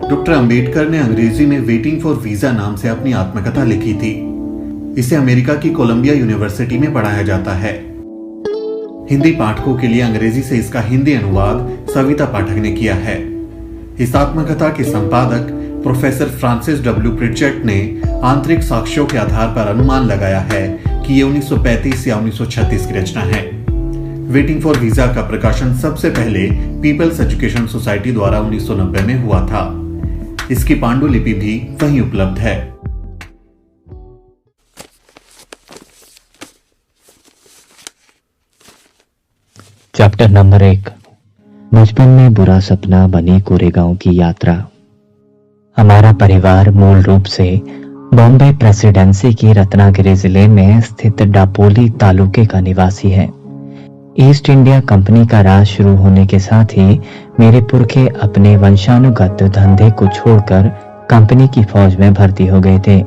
Doctor Ambedkar ने अंग्रेजी में वेटिंग फॉर वीजा नाम से अपनी आत्मकथा लिखी थी। इसे अमेरिका की कोलंबिया यूनिवर्सिटी में पढ़ाया जाता है। हिंदी पाठकों के लिए अंग्रेजी से इसका हिंदी अनुवाद सविता पाठक ने किया है। इस आत्मकथा के संपादक प्रोफेसर फ्रांसिस डब्ल्यू प्रिचर्ड ने आंतरिक साक्ष्यों के आधार पर अनुमान लगाया है कि ये 1935 या 1936 की रचना है। वेटिंग फॉर वीजा का प्रकाशन सबसे पहले पीपल्स एजुकेशन सोसाइटी द्वारा 1990 में हुआ था। इसकी पांडुलिपि भी वहीं उपलब्ध है। Chapter number 1। बचपन में बुरा सपना बनी कोरेगांव की यात्रा। हमारा परिवार मूल रूप से बॉम्बे प्रेसिडेंसी की रत्नागिरी जिले में स्थित डापोली तालुके का निवासी है। ईस्ट इंडिया कंपनी का राज शुरू होने के साथ ही मेरे पुरखे अपने वंशानुगत धंधे को छोड़कर कंपनी की फौज में भर्ती हो गए थे।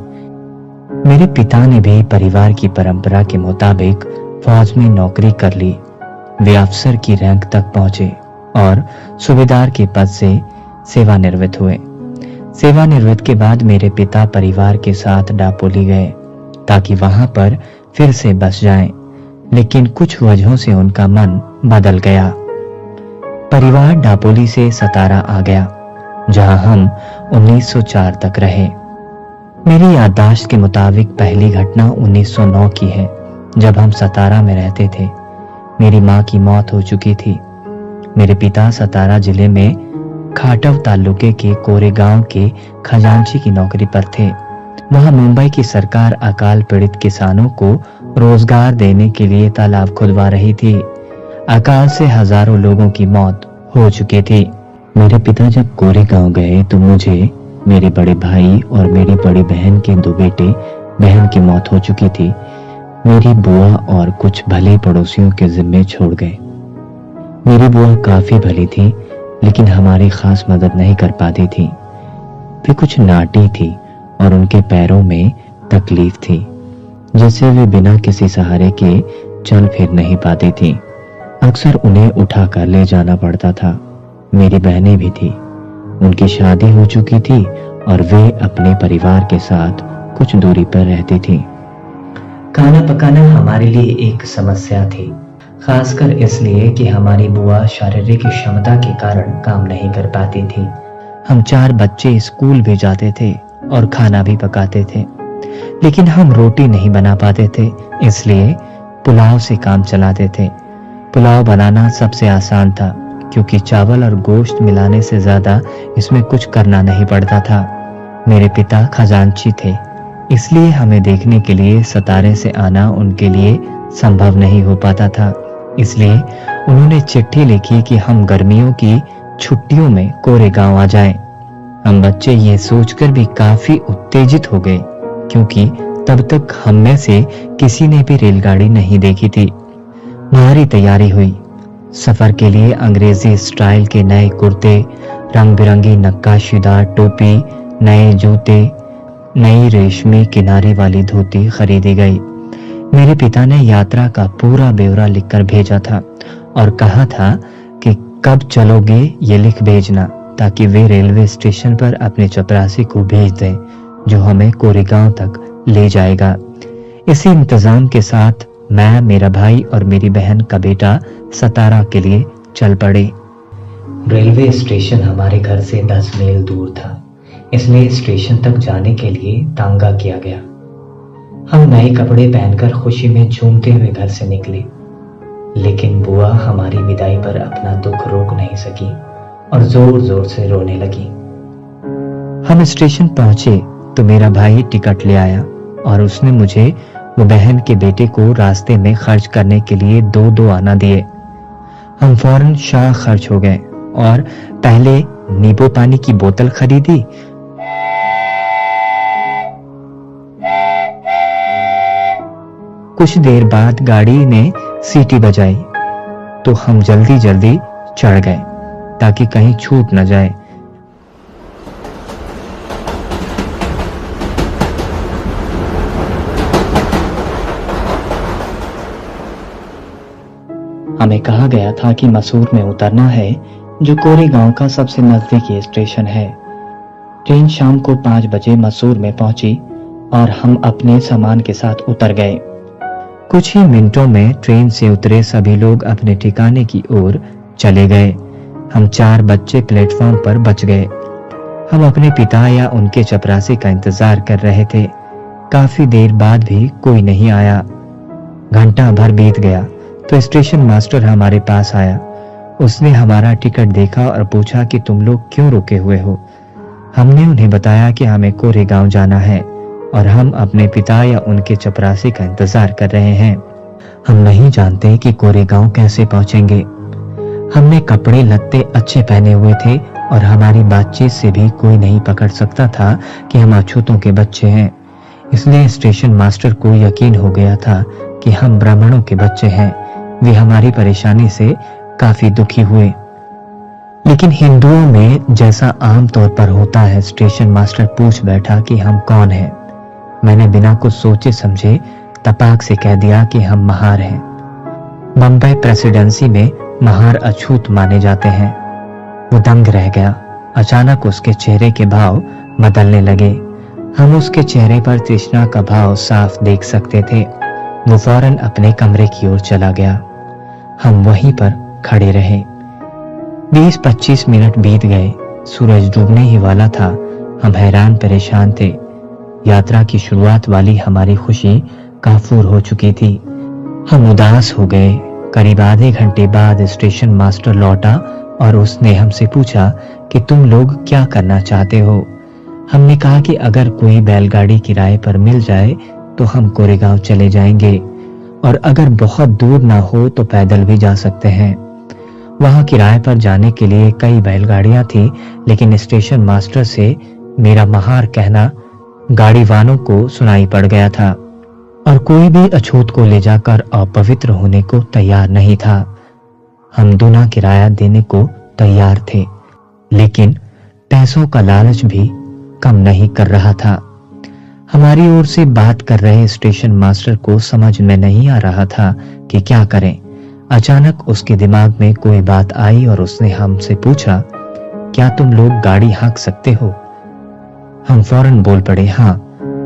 मेरे पिता ने भी परिवार की परंपरा के मुताबिक फौज में नौकरी कर ली। वे अफसर की रैंक तक पहुंचे और सूबेदार के पद से सेवानिवृत्त हुए। सेवानिवृत्त के बाद मेरे पिता परिवार के साथ डापोली गए ताकि वहां पर फिर से बस जाएं, लेकिन कुछ वजहों से उनका मन बदल गया। परिवार डापोली से सतारा आ गया, जहां हम 1904 तक रहे। मेरी याददाश्त के मुताबिक पहली घटना 1909 की है, जब हम सतारा में रहते थे। मेरी मां की मौत हो चुकी थी। मेरे पिता सतारा जिले में खाटव तालुके के कोरेगांव के खजांची की नौकरी पर थे। वहां मुंबई की सरकार अकाल पीड़ित किसानों को रोजगार देने के लिए तालाब खुदवा रही थी। अकाल से हजारों लोगों की मौत हो चुकी थी। मेरे पिता जब कोरेगांव गए तो मुझे, मेरे बड़े भाई और मेरी बड़ी बहन के 2 बेटे बहन की मौत हो चुकी थी। मेरी बुआ और कुछ भले पड़ोसियों के जिम्मे छोड़ गए। मेरी बुआ काफी भली थी, लेकिन हमारी खास मदद नहीं कर पाती थी। वे कुछ नाटी थी और उनके पैरों में तकलीफ थी, जिससे वे बिना किसी सहारे के चल फिर नहीं पाती थी। अक्सर उन्हें उठाकर ले जाना पड़ता था। मेरी बहनें भी थी। उनकी शादी हो चुकी थी और वे अपने परिवार के साथ कुछ दूरी पर रहती थी। खाना पकाना हमारे लिए एक समस्या थी, खासकर इसलिए कि हमारी बुआ शारीरिक क्षमता के कारण काम नहीं कर पाती थी। हम 4 बच्चे स्कूल भी जाते थे और खाना भी पकाते थे, लेकिन हम रोटी नहीं बना पाते थे, इसलिए पुलाव से काम चलाते थे। पुलाव बनाना सबसे आसान था, क्योंकि चावल और गोश्त मिलाने से ज्यादा इसमें कुछ करना नहीं पड़ता था। मेरे पिता खजांची थे, इसलिए हमें देखने के लिए सतारे से आना उनके लिए संभव नहीं हो पाता था। इसलिए उन्होंने चिट्ठी लिखी कि हम गर्मियों की छुट्टियों में कोरेगांव आ जाएं। हम बच्चे ये सोचकर भी काफी उत्तेजित हो गए, क्योंकि तब तक हम में से किसी ने भी रेलगाड़ी नहीं देखी थी। भारी तैयारी हुई। सफर के लिए अंग्रेजी स्टाइल के नए कुर्ते, रंग बिरंगी नक्काशीदार टोपी, नए जूते, नई रेशमी किनारे वाली धोती खरीदी गई। मेरे पिता ने यात्रा का पूरा ब्यौरा लिखकर भेजा था और कहा था कि कब चलोगे ये लिख भेजना, ताकि वे रेलवे स्टेशन पर अपने चपरासी को भेज दें, जो हमें कोरेगांव तक ले जाएगा। इसी इंतजाम के साथ मैं, मेरा भाई और मेरी बहन का बेटा सतारा के लिए चल पड़े। रेलवे स्टेशन हमारे घर से 10 मील दूर था, इसलिए स्टेशन तक जाने के लिए तांगा किया गया। हम नए कपड़े पहनकर खुशी में झूमते हुए घर से निकले, लेकिन बुआ हमारी विदाई पर अपना दुख रोक नहीं सकी और जोर जोर से रोने लगी। हम स्टेशन पहुंचे तो मेरा भाई टिकट ले आया और उसने मुझे वो बहन के बेटे को रास्ते में खर्च करने के लिए 2-2 आना दिए। हम फौरन शाह खर्च हो गए और पहले नींबू पानी की बोतल खरीदी, कुछ देर बाद गाड़ी ने सीटी बजाई तो हम जल्दी जल्दी चढ़ गए ताकि कहीं छूट न जाए। हमें कहा गया था कि मसूर में उतरना है, जो कोरेगांव का सबसे नजदीकी स्टेशन है। ट्रेन शाम को 5 बजे मसूर में पहुंची और हम अपने सामान के साथ उतर गए। कुछ ही मिनटों में ट्रेन से उतरे सभी लोग अपने ठिकाने की ओर चले गए। हम 4 बच्चे प्लेटफॉर्म पर बच गए। हम अपने पिता या उनके चपरासी का इंतजार कर रहे थे। काफी देर बाद भी कोई नहीं आया। घंटा भर बीत गया तो स्टेशन मास्टर हमारे पास आया। उसने हमारा टिकट देखा और पूछा कि तुम लोग क्यों रुके हुए हो। हमने उन्हें बताया कि हमें कोरेगांव जाना है और हम अपने पिता या उनके चपरासी का इंतजार कर रहे हैं। हम नहीं जानते कि कोरेगांव कैसे पहुंचेंगे। हमने कपड़े लत्ते अच्छे पहने हुए थे और हमारी बातचीत से भी कोई नहीं पकड़ सकता था कि हम अछूतों के बच्चे हैं। इसलिए स्टेशन मास्टर को यकीन हो गया था कि हम ब्राह्मणों के बच्चे हैं। वे हमारी परेशानी से काफी दुखी हुए। लेकिन हिंदुओं में जैसा आम तौर पर होता है, स्टेशन मास्टर पूछ बैठा कि हम कौन हैं। मैंने बिना कुछ सोचे समझे तपाक से कह दिया कि हम महार हैं। बम्बई प्रेसिडेंसी में महार अछूत माने जाते हैं। वो दंग रह गया। अचानक उसके चेहरे के भाव बदलने लगे। हम उसके चेहरे पर तृष्णा का भाव साफ देख सकते थे। वो फौरन अपने कमरे की ओर चला गया। हम वहीं पर खड़े रहे। 20-25 मिनट बीत गए। सूरज डूबने ही वाला था। हम हैरान परेशान थे। यात्रा की शुरुआत वाली हमारी खुशी काफूर हो चुकी थी। हम उदास हो गए। करीब आधे घंटे बाद स्टेशन मास्टर लौटा और उसने हमसे पूछा कि तुम लोग क्या करना चाहते हो। हमने कहा कि अगर कोई बैलगाड़ी किराए पर मिल जाए तो हम कोरेगांव चले जाएंगे और अगर बहुत दूर ना हो तो पैदल भी जा सकते हैं। वहां किराए पर जाने के लिए कई बैलगाड़ियां थी, लेकिन स्टेशन मास्टर से मेरा महार कहना गाड़ी वालों को सुनाई पड़ गया था और कोई भी अछूत को ले जाकर अपवित्र होने को तैयार नहीं था। हम दूना किराया देने को तैयार थे, लेकिन पैसों का लालच भी कम नहीं कर रहा था। हमारी ओर से बात कर रहे स्टेशन मास्टर को समझ में नहीं आ रहा था कि क्या करें। अचानक उसके दिमाग में कोई बात आई और उसने हमसे पूछा, क्या तुम लोग गाड़ी हाँक सकते हो? हम फौरन बोल पड़े, हाँ,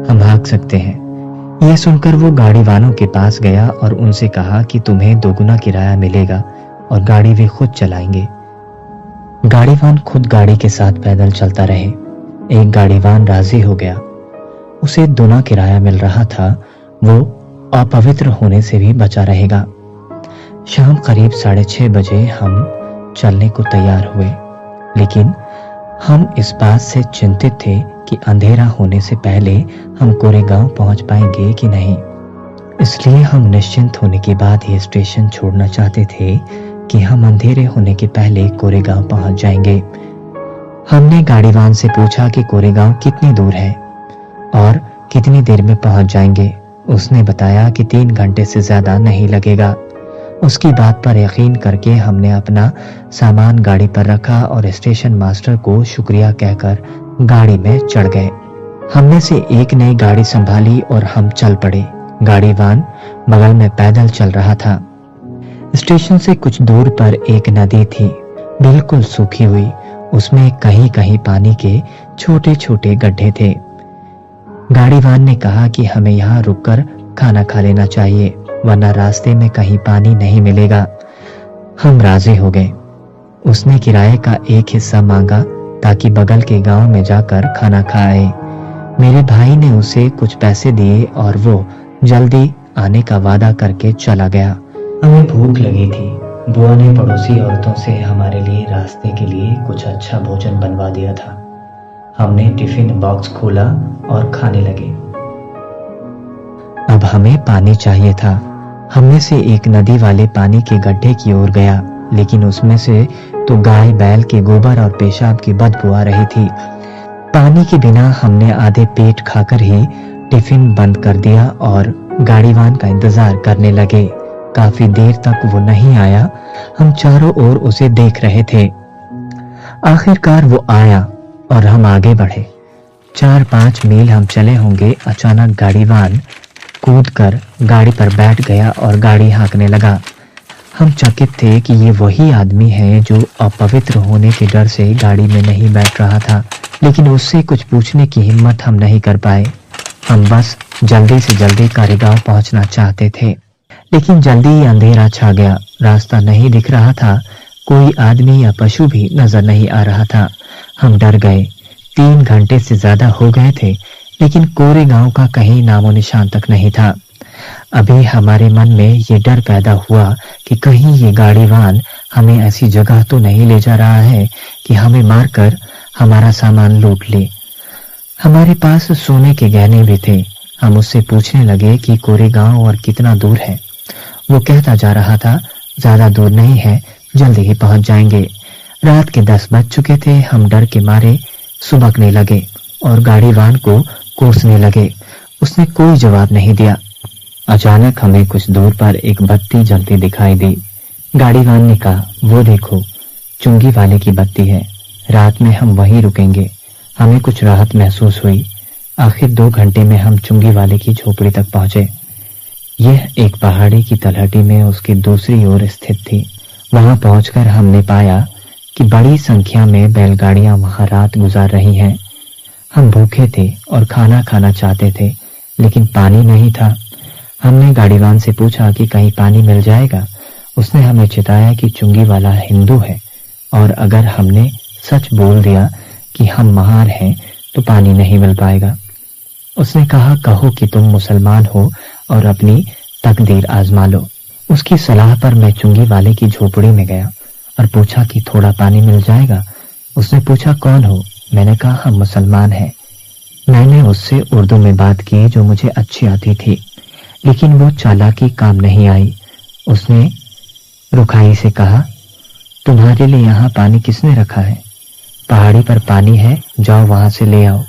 हम हाँक सकते हैं। यह सुनकर वो गाड़ी वालों के पास गया और उनसे कहा कि तुम्हें दोगुना किराया मिलेगा और गाड़ी वे खुद चलाएंगे। गाड़ीवान खुद गाड़ी के साथ पैदल चलता रहे। एक गाड़ीवान राजी हो गया। उसे दोना किराया मिल रहा था। वो अपवित्र होने से भी बचा रहेगा। शाम करीब 6:30 बजे हम चलने को तैयार हुए, लेकिन हम इस बात से चिंतित थे कि अंधेरा होने से पहले हम कोरेगांव पहुंच पाएंगे कि नहीं। इसलिए हम निश्चिंत होने के बाद ही स्टेशन छोड़ना चाहते थे कि हम अंधेरे होने के पहले कोरेगांव पहुंच जाएंगे। हमने गाड़ीवान से पूछा कि कोरेगांव कितनी दूर है और कितनी देर में पहुंच जाएंगे। उसने बताया कि 3 घंटे से ज्यादा नहीं लगेगा। उसकी बात पर यकीन करके हमने अपना सामान गाड़ी पर रखा और स्टेशन मास्टर को शुक्रिया कहकर गाड़ी में चढ़ गए। हमने से एक ने गाड़ी संभाली और हम चल पड़े। गाड़ीवान बगल में पैदल चल रहा था। स्टेशन से कुछ दूर पर एक नदी थी, बिल्कुल सूखी हुई। उसमें कहीं कहीं पानी के छोटे छोटे गड्ढे थे। गाड़ीवान ने कहा कि हमें यहाँ रुककर खाना खा लेना चाहिए, वरना रास्ते में कहीं पानी नहीं मिलेगा। हम राजी हो गए। उसने किराए का एक हिस्सा मांगा ताकि बगल के गांव में जाकर खाना खाए। मेरे भाई ने उसे कुछ पैसे दिए और वो जल्दी आने का वादा करके चला गया। हमें भूख लगी थी। बुआ ने पड़ोसी औरतों से हमारे लिए रास्ते के लिए कुछ अच्छा भोजन बनवा दिया था। हमने टिफिन बॉक्स खोला और खाने लगे। अब हमें पानी चाहिए था। हमने से एक नदी वाले पानी के गड्ढे की ओर गया, लेकिन उसमें से तो गाय बैल के गोबर और पेशाब की बदबू आ रही थी। पानी के बिना हमने आधे पेट खाकर ही टिफिन बंद कर दिया और गाड़ीवान का इंतजार करने लगे। काफी देर तक वो नहीं आया। हम चारों ओर उसे देख रहे थे। आखिरकार वो आया और हम आगे बढ़े। 4-5 मील हम चले होंगे। अचानक गाड़ीवान कूदकर गाड़ी पर बैठ गया और गाड़ी हाँकने लगा। हम चकित थे कि ये वही आदमी है जो अपवित्र होने के डर से गाड़ी में नहीं बैठ रहा था, लेकिन उससे कुछ पूछने की हिम्मत हम नहीं कर पाए। हम बस जल्दी से जल्दी कारेगांव पहुंचना चाहते थे, लेकिन जल्दी ही अंधेरा छा गया। रास्ता नहीं दिख रहा था, कोई आदमी या पशु भी नजर नहीं आ रहा था। हम डर गए। 3 घंटे से ज्यादा हो गए थे, लेकिन कोरेगांव का कहीं नामो निशान तक नहीं था। अभी हमारे मन में ये डर पैदा हुआ कि कहीं ये गाड़ीवान हमें ऐसी जगह तो नहीं ले जा रहा है कि हमें मारकर हमारा सामान लूट ले। हमारे पास सोने के गहने भी थे। हम उससे पूछने लगे कि कोरेगांव और कितना दूर है। वो कहता जा रहा था, ज्यादा दूर नहीं है, जल्दी ही पहुंच जाएंगे। रात के 10 बज चुके थे। हम डर के मारे सुबकने लगे और गाड़ीवान को कोसने लगे। उसने कोई जवाब नहीं दिया। अचानक हमें कुछ दूर पर एक बत्ती जलती दिखाई दी। गाड़ीवान ने कहा, वो देखो, चुंगी वाले की बत्ती है। रात में हम वहीं रुकेंगे। हमें कुछ राहत महसूस हुई। आखिर 2 घंटे में हम चुंगी वाले की झोपड़ी तक पहुंचे। यह एक पहाड़ी की तलहटी में उसकी दूसरी ओर स्थित थी। वहां पहुंचकर हमने पाया कि बड़ी संख्या में बैलगाड़ियां वहां रात गुजार रही हैं। हम भूखे थे और खाना खाना चाहते थे, लेकिन पानी नहीं था। हमने गाड़ीवान से पूछा कि कहीं पानी मिल जाएगा। उसने हमें चिताया कि चुंगी वाला हिंदू है और अगर हमने सच बोल दिया कि हम महार हैं तो पानी नहीं मिल पाएगा। उसने कहा, कहो कि तुम मुसलमान हो और अपनी तकदीर आजमा लो। उसकी सलाह पर मैं चुंगी वाले की झोपड़ी में गया और पूछा कि थोड़ा पानी मिल जाएगा। उसने पूछा, कौन हो? मैंने कहा, हम मुसलमान हैं। मैंने उससे उर्दू में बात की जो मुझे अच्छी आती थी, लेकिन वो चालाकी काम नहीं आई। उसने रुखाई से कहा, तुम्हारे लिए यहाँ पानी किसने रखा है? पहाड़ी पर पानी है, जाओ वहां से ले आओ।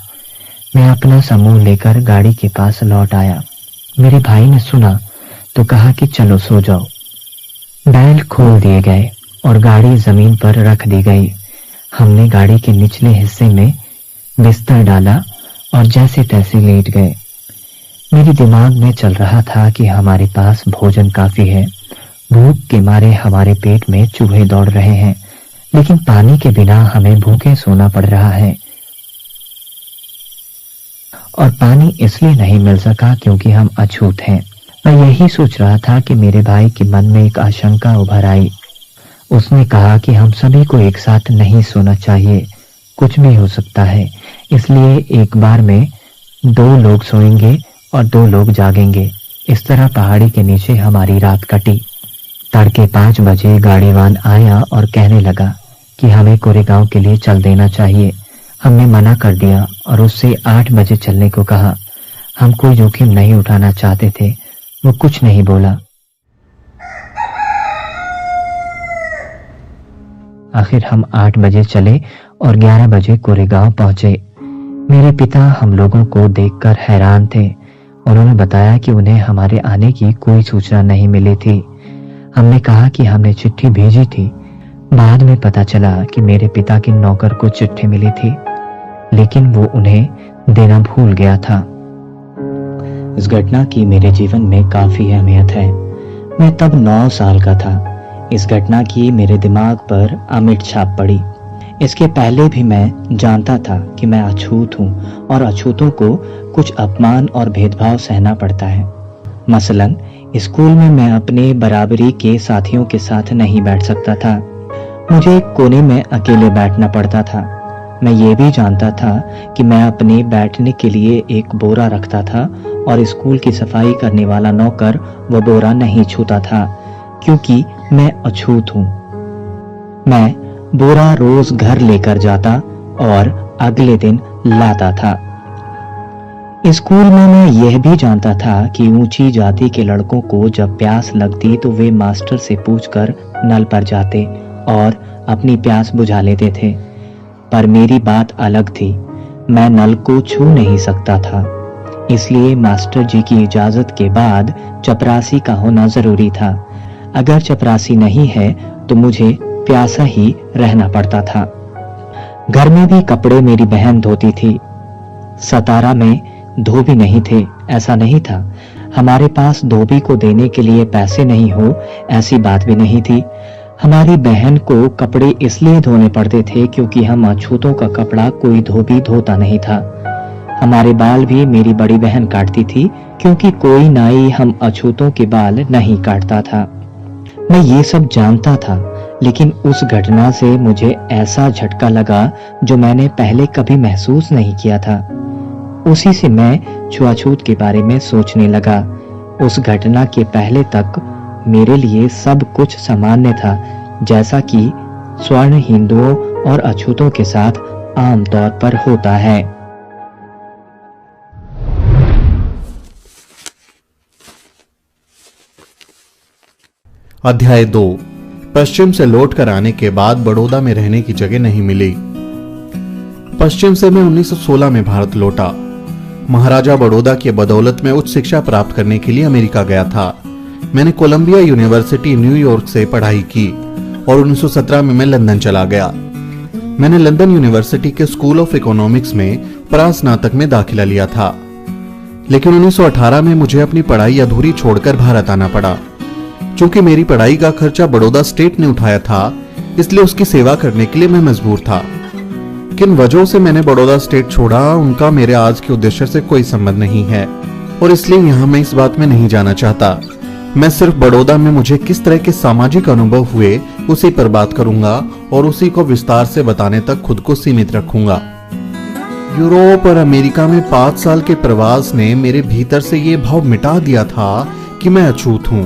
मैं अपना समूह लेकर गाड़ी के पास लौट आया। मेरे भाई ने सुना तो कहा कि चलो सो जाओ। बैल खोल दिए गए और गाड़ी जमीन पर रख दी गई। हमने गाड़ी के निचले हिस्से में बिस्तर डाला और जैसे तैसे लेट गए। मेरे दिमाग में चल रहा था कि हमारे पास भोजन काफी है। भूख के मारे हमारे पेट में चूहे दौड़ रहे हैं, लेकिन पानी के बिना हमें भूखे सोना पड़ रहा है। और पानी इसलिए नहीं मिल सका क्योंकि हम अछूत हैं। मैं यही सोच रहा था कि मेरे भाई के मन में एक आशंका उभर आई। उसने कहा कि हम सभी को एक साथ नहीं सोना चाहिए, कुछ भी हो सकता है, इसलिए एक बार में 2 लोग सोएंगे और 2 लोग जागेंगे। इस तरह पहाड़ी के नीचे हमारी रात कटी। तड़के 5 बजे गाड़ीवान आया और कहने लगा कि हमें कोरेगांव के लिए चल देना चाहिए। हमने मना कर दिया और उससे 8 बजे चलने को कहा। हम कोई जोखिम नहीं उठाना चाहते थे। वो कुछ नहीं बोला। आखिर हम 8 बजे चले और 11 बजे कोरेगांव पहुंचे। मेरे पिता हम लोगों को देखकर हैरान थे। उन्होंने बताया कि उन्हें हमारे आने की कोई सूचना नहीं मिली थी। हमने कहा कि हमने चिट्ठी भेजी थी। बाद में पता चला कि मेरे पिता के नौकर को चिट्ठी मिली थी, लेकिन वो उन्हें देना भूल गया था। इस घटना की मेरे जीवन में काफी अहमियत है। मैं तब 9 साल का था। इस घटना की मेरे दिमाग पर अमिट छाप पड़ी। इसके पहले भी मैं जानता था कि मैं अछूत हूँ और अछूतों को कुछ अपमान और भेदभाव सहना पड़ता है। मसलन स्कूल में मैं अपने बराबरी के साथियों के साथ नहीं बैठ सकता था। मुझे एक कोने में अकेले बैठना पड़ता था। मैं ये भी जानता था कि मैं अपने बैठने के लिए एक बोरा रखता था और स्कूल की सफाई करने वाला नौकर वो बोरा नहीं छूता था, क्योंकि मैं अछूत हूँ। मैं बोरा रोज घर लेकर जाता और अगले दिन लाता था। स्कूल में मैं यह भी जानता था कि ऊंची जाति के लड़कों को जब प्यास लगती तो वे मास्टर से पूछकर नल पर जाते और अपनी प्यास बुझा लेते थे। पर मेरी बात अलग थी। मैं नल को छू नहीं सकता था, इसलिए मास्टर जी की इजाजत के बाद चपरासी का होना जरूरी था। अगर चपरासी नहीं है तो मुझे प्यासा ही रहना पड़ता था। घर में भी कपड़े मेरी बहन धोती थी। सतारा में धोबी नहीं थे, ऐसा नहीं था। हमारे पास धोबी को देने के लिए पैसे नहीं हो ऐसी बात भी नहीं थी। हमारी बहन को कपड़े इसलिए धोने पड़ते थे क्योंकि हम अछूतों का कपड़ा कोई धोबी धोता नहीं था। हमारे बाल भी मेरी बड़ी बहन काटती थी क्योंकि कोई नाई हम अछूतों के बाल नहीं काटता था। मैं ये सब जानता था, लेकिन उस घटना से मुझे ऐसा झटका लगा जो मैंने पहले कभी महसूस नहीं किया था। उसी से मैं छुआछूत के बारे में सोचने लगा। उस घटना के पहले तक मेरे लिए सब कुछ सामान्य था, जैसा कि स्वर्ण हिंदुओं और अछूतों के साथ आमतौर पर होता है। अध्याय 2। पश्चिम से लौटकर आने के बाद बड़ौदा में रहने की जगह नहीं मिली। पश्चिम से मैं 1916 में भारत लौटा। महाराजा बड़ौदा की बदौलत में उच्च शिक्षा प्राप्त करने के लिए अमेरिका गया था। मैंने कोलंबिया यूनिवर्सिटी न्यूयॉर्क से पढ़ाई की और 1917 में मैं लंदन चला गया। मैंने लंदन यूनिवर्सिटी के स्कूल ऑफ इकोनॉमिक्स में परास्नातक में दाखिला लिया था, लेकिन 1918 में मुझे अपनी पढ़ाई अधूरी छोड़कर भारत आना पड़ा। चूंकि मेरी पढ़ाई का खर्चा बड़ौदा स्टेट ने उठाया था, इसलिए उसकी सेवा करने के लिए मैं मजबूर था। किन वजहों से मैंने बड़ौदा स्टेट छोड़ा, उनका मेरे आज के उद्देश्य से कोई संबंध नहीं है और इसलिए यहां मैं इस बात में नहीं जाना चाहता। मैं सिर्फ बड़ौदा में मुझे किस तरह के सामाजिक अनुभव हुए उसी पर बात करूंगा और उसी को विस्तार से बताने तक खुद को सीमित रखूंगा। यूरोप और अमेरिका में 5 साल के प्रवास ने मेरे भीतर से ये भाव मिटा दिया था कि मैं अछूत हूं।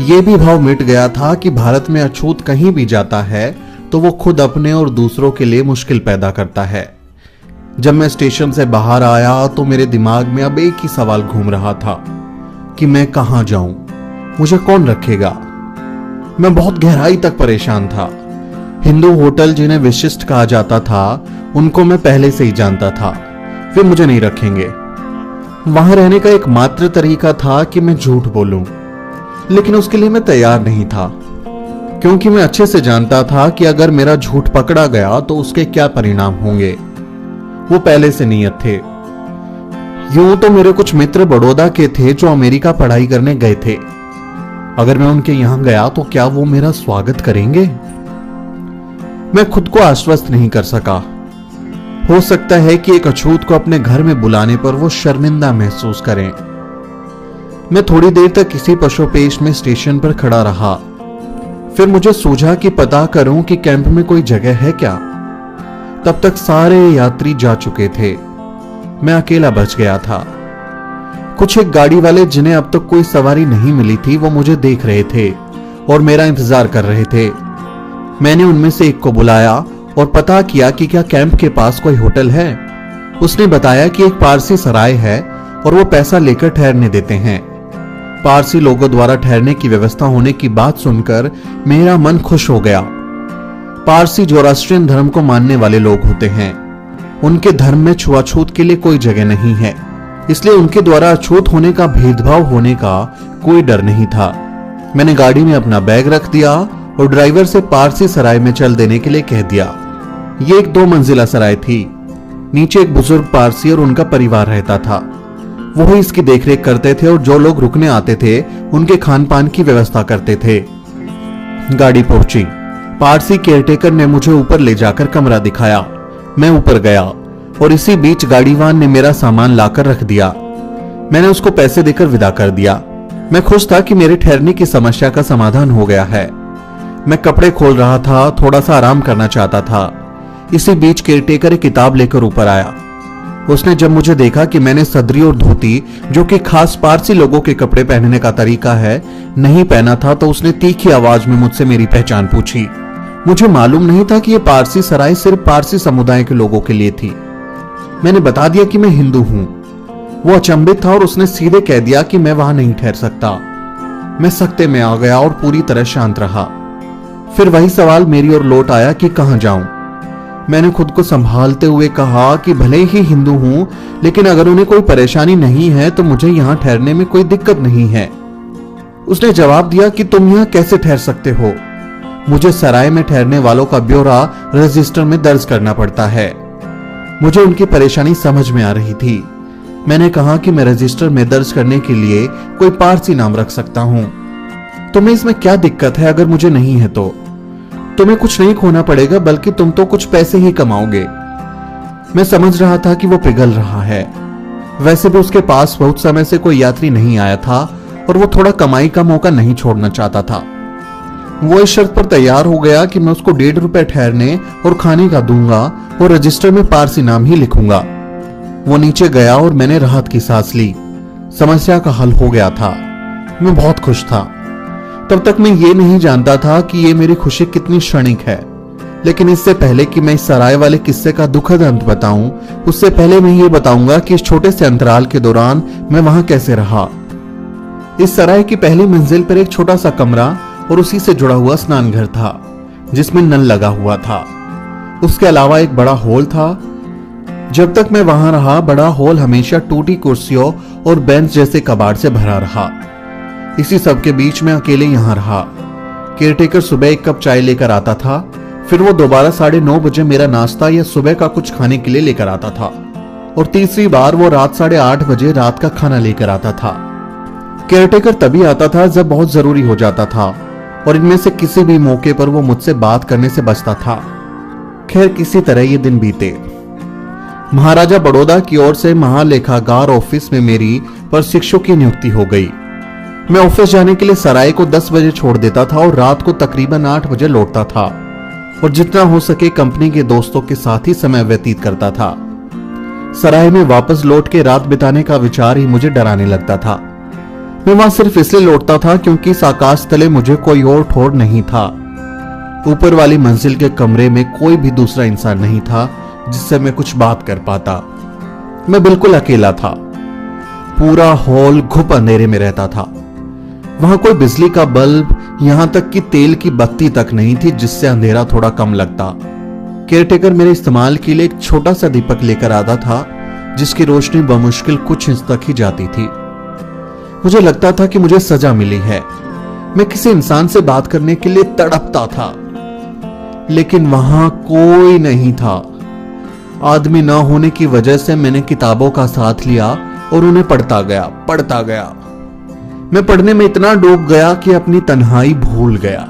ये भी भाव मिट गया था कि भारत में अछूत कहीं भी जाता है तो वो खुद अपने और दूसरों के लिए मुश्किल पैदा करता है। जब मैं स्टेशन से बाहर आया तो मेरे दिमाग में अब एक ही सवाल घूम रहा था कि मैं कहां जाऊं, मुझे कौन रखेगा। मैं बहुत गहराई तक परेशान था। हिंदू होटल जिन्हें विशिष्ट कहा जाता था, उनको मैं पहले से ही जानता था, वे मुझे नहीं रखेंगे। वहां रहने का एकमात्र तरीका था कि मैं झूठ बोलूं, लेकिन उसके लिए मैं तैयार नहीं था, क्योंकि मैं अच्छे से जानता था कि अगर मेरा झूठ पकड़ा गया तो उसके क्या परिणाम होंगे। वो पहले से नियत थे। यूं तो मेरे कुछ मित्र बड़ौदा के थे जो अमेरिका पढ़ाई करने गए थे। अगर मैं उनके यहां गया तो क्या वो मेरा स्वागत करेंगे? मैं खुद को आश्वस्त नहीं कर सका। हो सकता है कि एक अछूत को अपने घर में बुलाने पर वो शर्मिंदा महसूस करें। मैं थोड़ी देर तक किसी पशुपेश में स्टेशन पर खड़ा रहा। फिर मुझे सूझा कि पता करूं कि कैंप में कोई जगह है क्या। तब तक सारे यात्री जा चुके थे। मैं अकेला बच गया था। कुछ एक गाड़ी वाले जिन्हें अब तक कोई सवारी नहीं मिली थी, वो मुझे देख रहे थे और मेरा इंतजार कर रहे थे। मैंने उनमें से एक को बुलाया और पता किया कि क्या कैंप के पास कोई होटल है। उसने बताया कि एक पारसी सराय है और वो पैसा लेकर ठहरने देते हैं। पारसी लोगों द्वारा ठहरने की व्यवस्था होने की बात सुनकर मेरा मन खुश हो गया। पारसी जोरास्ट्रियन धर्म को मानने वाले लोग होते हैं। उनके धर्म में छुआछूत के लिए कोई जगह नहीं है, इसलिए उनके द्वारा अछूत होने का, भेदभाव होने का कोई डर नहीं था। मैंने गाड़ी में अपना बैग रख दिया और ड्राइवर से पारसी सराय में चल देने के लिए कह दिया। ये एक 2 मंजिला सराय थी। नीचे एक बुजुर्ग पारसी और उनका परिवार रहता था। वो ही इसकी देखरेख करते थे और जो लोग रुकने आते थे उनके खान पान की व्यवस्था करते थे। गाड़ी पहुंची। पारसी केयरटेकर ने मुझे ऊपर ले जाकर कमरा दिखाया। मैं ऊपर गया और इसी बीच गाड़ीवान ने मेरा सामान लाकर रख दिया। मैंने उसको पैसे देकर विदा कर दिया। मैं खुश था कि मेरे ठहरने की समस्या का समाधान हो गया है। मैं कपड़े खोल रहा था, थोड़ा सा आराम करना चाहता था। इसी बीच केयरटेकर एक किताब लेकर ऊपर आया। उसने जब मुझे देखा कि मैंने सदरी और धोती, जो कि खास पारसी लोगों के कपड़े पहनने का तरीका है, नहीं पहना था, तो उसने तीखी आवाज में मुझसे मेरी पहचान पूछी। मुझे मालूम नहीं था कि यह पारसी सराय सिर्फ पारसी समुदाय के लोगों के लिए थी। मैंने बता दिया कि मैं हिंदू हूं। वो अचंभित था और उसने सीधे कह दिया कि मैं वहां नहीं ठहर सकता। मैं सख्ते में आ गया और पूरी तरह शांत रहा। फिर वही सवाल मेरी ओर लौट आया कि कहां जाऊं। मैंने खुद को संभालते हुए कहा कि भले ही हिंदू हूं, लेकिन अगर उन्हें कोई परेशानी नहीं है तो मुझे यहां ठहरने में कोई दिक्कत नहीं है। उसने जवाब दिया कि तुम यहां कैसे ठहर सकते हो? मुझे सराय में ठहरने वालों का ब्यौरा रजिस्टर में दर्ज करना पड़ता है। मुझे उनकी परेशानी समझ में आ रही थी। मैंने कहा कि मैं रजिस्टर में दर्ज करने के लिए कोई पारसी नाम रख सकता हूं। तुम्हें इसमें क्या दिक्कत है अगर मुझे नहीं है तो? तुम्हें कुछ नहीं खोना पड़ेगा, बल्कि तुम तो कुछ पैसे ही कमाओगे। मैं समझ रहा था कि वो पिघल रहा है। वैसे भी उसके पास बहुत समय से कोई यात्री नहीं आया था और वो थोड़ा कमाई का मौका नहीं छोड़ना चाहता था। वो इस शर्त पर तैयार हो गया कि मैं उसको 1.5 रुपए ठहरने और खाने का दूंगा और रजिस्टर में पारसी नाम ही लिखूंगा। वो नीचे गया और मैंने राहत की सांस ली। समस्या का हल हो गया था। मैं बहुत खुश था। तब तक मैं ये नहीं जानता था कि ये मेरी खुशी कितनी क्षणिक है। लेकिन इससे पहले कि मैं इस सराय वाले किस्से का दुखद अंत बताऊं, उससे पहले मैं ये बताऊंगा कि इस छोटे से अंतराल के दौरान मैं वहां कैसे रहा। इस सराय की पहली मंजिल पर एक छोटा सा कमरा और उसी से जुड़ा हुआ स्नान घर था, जिसमें नल लगा हुआ था। उसके अलावा एक बड़ा हॉल था। जब तक मैं वहां रहा, बड़ा हॉल हमेशा टूटी कुर्सियों और बेंच जैसे कबाड़ से भरा रहा। इसी सब के बीच में अकेले यहां रहा। केयरटेकर सुबह एक कप चाय लेकर आता था, फिर वो दोबारा 9:30 बजे मेरा नाश्ता या सुबह का कुछ खाने के लिए लेकर आता था, और तीसरी बार वो रात 8:30 बजे रात का खाना लेकर आता था। केयरटेकर तभी आता था जब बहुत जरूरी हो जाता था, और इनमें से किसी भी मौके पर वो मुझसे बात करने से बचता था। खैर, किसी तरह ये दिन बीते। महाराजा बड़ौदा की ओर से महालेखागार ऑफिस में मेरी प्रशिक्षु की नियुक्ति हो गई। मैं ऑफिस जाने के लिए सराय को 10 बजे छोड़ देता था और रात को तकरीबन 8 बजे लौटता था, और जितना हो सके कंपनी के दोस्तों के साथ ही समय व्यतीत करता था। सराय में वापस लौट के रात बिताने का विचार ही मुझे डराने लगता था। मैं वहां सिर्फ इसलिए लौटता था क्योंकि इस आकाश तले मुझे कोई और ठोर नहीं था। ऊपर वाली मंजिल के कमरे में कोई भी दूसरा इंसान नहीं था जिससे मैं कुछ बात कर पाता। मैं बिल्कुल अकेला था। पूरा हॉल घुप अंधेरे में रहता था। वहां कोई बिजली का बल्ब, यहां तक कि तेल की बत्ती तक नहीं थी जिससे अंधेरा थोड़ा कम लगता। केयरटेकर मेरे इस्तेमाल के लिए एक छोटा सा दीपक लेकर आता था, जिसकी रोशनी बमुश्किल कुछ इंच तक ही जाती थी। मुझे लगता था कि मुझे सजा मिली है। मैं किसी इंसान से बात करने के लिए तड़पता था, लेकिन वहां कोई नहीं था। आदमी न होने की वजह से मैंने किताबों का साथ लिया और उन्हें पढ़ता गया। मैं पढ़ने में इतना डूब गया कि अपनी तन्हाई भूल गया।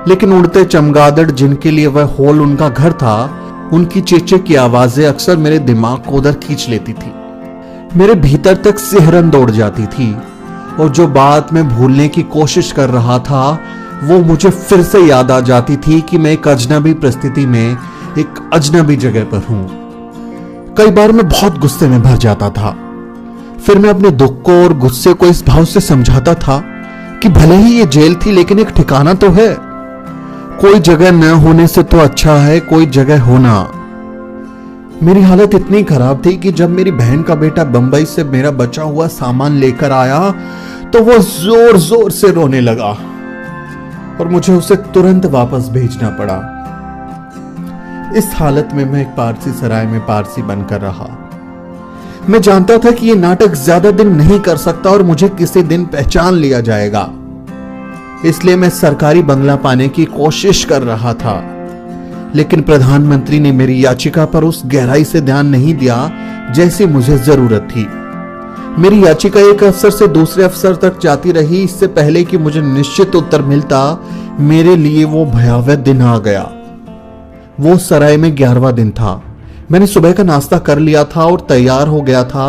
लेकिन उड़ते चमगादड़ जिनके लिए वह हॉल उनका घर था, उनकी चेचे की आवाजें अक्सर मेरे दिमाग को उधर खींच लेती थी। मेरे भीतर तक सिहरन दौड़ जाती थी, और जो बात मैं भूलने की कोशिश कर रहा था वो मुझे फिर से याद आ जाती थी कि मैं एक अजनबी परिस्थिति में एक अजनबी जगह पर हूं। कई बार मैं बहुत गुस्से में भर जाता था। फिर मैं अपने दुख को और गुस्से को इस भाव से समझाता था कि भले ही ये जेल थी, लेकिन एक ठिकाना तो है। कोई जगह न होने से तो अच्छा है कोई जगह होना। मेरी हालत इतनी खराब थी कि जब मेरी बहन का बेटा बंबई से मेरा बचा हुआ सामान लेकर आया तो वो जोर जोर से रोने लगा और मुझे उसे तुरंत वापस भेजना पड़ा। इस हालत में मैं एक पारसी सराय में पारसी बनकर रहा। मैं जानता था कि यह नाटक ज्यादा दिन नहीं कर सकता और मुझे किसी दिन पहचान लिया जाएगा, इसलिए मैं सरकारी बंगला पाने की कोशिश कर रहा था। लेकिन प्रधानमंत्री ने मेरी याचिका पर उस गहराई से ध्यान नहीं दिया जैसी मुझे जरूरत थी। मेरी याचिका एक अफसर से दूसरे अफसर तक जाती रही। इससे पहले कि मुझे निश्चित उत्तर मिलता, मेरे लिए वो भयावह दिन आ गया। वो सराय में 11वां दिन था। मैंने सुबह का नाश्ता कर लिया था और तैयार हो गया था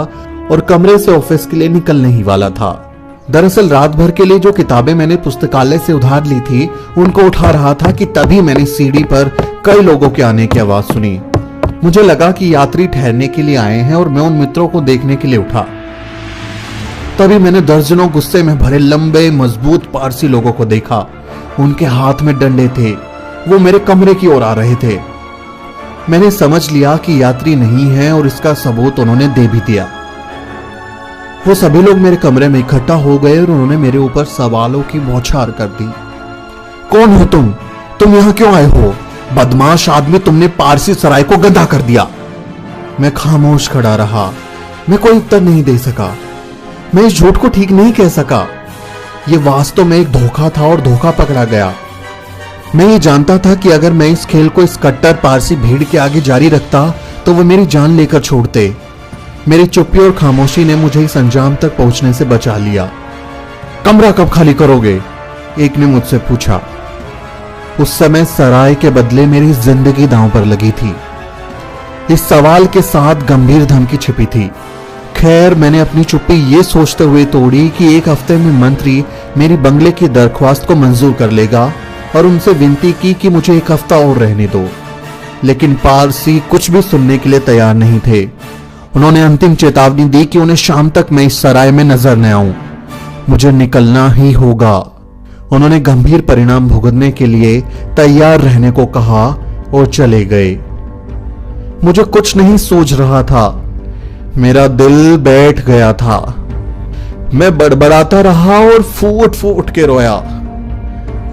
और कमरे से ऑफिस के लिए निकलने ही वाला था। दरअसल रात भर के लिए जो किताबें मैंने पुस्तकालय से उधार ली थी उनको उठा रहा था कि तभी मैंने सीढ़ी पर कई लोगों के आने की आवाज सुनी। मुझे लगा कि यात्री ठहरने के लिए आए हैं और मैं उन मित्रों को देखने के लिए उठा। तभी मैंने दर्जनों गुस्से में भरे लंबे मजबूत पारसी लोगों को देखा। उनके हाथ में डंडे थे। वो मेरे कमरे की ओर आ रहे थे। मैंने समझ लिया कि यात्री नहीं है और इसका सबूत उन्होंने दे भी दिया। वो सभी लोग मेरे कमरे में इकट्ठा हो गए और उन्होंने मेरे ऊपर सवालों की बौछार कर दी। कौन हो तुम? तुम यहां क्यों आए हो? बदमाश आदमी, तुमने पारसी सराय को गंदा कर दिया। मैं खामोश खड़ा रहा। मैं कोई उत्तर नहीं दे सका। मैं इस झूठ को ठीक नहीं कह सका। ये वास्तव में एक धोखा था और धोखा पकड़ा गया। मैं ये जानता था कि अगर मैं इस खेल को इस कट्टर पारसी भीड़ के आगे जारी रखता तो वो मेरी जान लेकर छोड़ते। मेरी चुप्पी और खामोशी ने मुझे इस अंजाम तक पहुंचने से बचा लिया। कमरा कब खाली करोगे? एक ने मुझसे पूछा। उस समय सराय के बदले मेरी जिंदगी दांव पर लगी थी। इस सवाल के साथ गंभीर धमकी छिपी थी। खैर, मैंने अपनी चुप्पी ये सोचते हुए तोड़ी कि एक हफ्ते में मंत्री मेरी बंगले की दरख्वास्त को मंजूर कर लेगा और उनसे विनती की कि मुझे एक हफ्ता और रहने दो। लेकिन पारसी कुछ भी सुनने के लिए तैयार नहीं थे। उन्होंने अंतिम चेतावनी दी कि उन्हें शाम तक मैं इस सराय में नजर न आऊं। मुझे निकलना ही होगा। उन्होंने गंभीर परिणाम भुगतने के लिए तैयार रहने को कहा और चले गए। मुझे कुछ नहीं सूझ रहा था। मेरा दिल बैठ गया था। मैं बड़बड़ाता रहा और फूट फूट के रोया।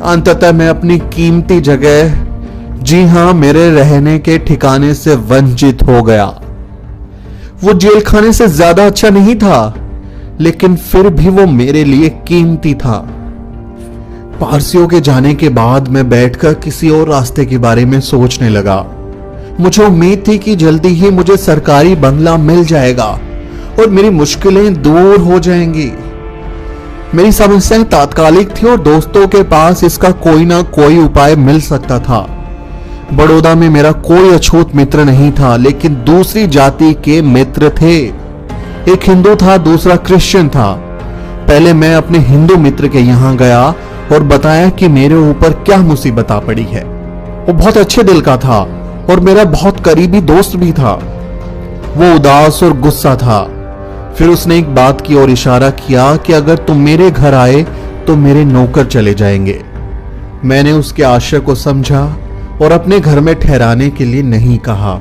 अंततः मैं अपनी कीमती जगह, जी हां, मेरे रहने के ठिकाने से वंचित हो गया। वो जेल खाने से ज्यादा अच्छा नहीं था, लेकिन फिर भी वो मेरे लिए कीमती था। पारसियों के जाने के बाद मैं बैठकर किसी और रास्ते के बारे में सोचने लगा। मुझे उम्मीद थी कि जल्दी ही मुझे सरकारी बंगला मिल जाएगा और मेरी मुश्किलें दूर हो जाएंगी। मेरी समस्याएं तात्कालिक थी और दोस्तों के पास इसका कोई ना कोई उपाय मिल सकता था। बड़ौदा में मेरा कोई अछूत मित्र नहीं था, लेकिन दूसरी जाति के मित्र थे। एक हिंदू था, दूसरा क्रिश्चियन था। पहले मैं अपने हिंदू मित्र के यहां गया और बताया कि मेरे ऊपर क्या मुसीबत आ पड़ी है। वो बहुत अच्छे दिल का था और मेरा बहुत करीबी दोस्त भी था। वो उदास और गुस्सा था। फिर उसने एक बात की ओर इशारा किया कि अगर तुम मेरे घर आए तो मेरे नौकर चले जाएंगे। मैंने उसके आशय को समझा और अपने घर में ठहराने के लिए नहीं कहा।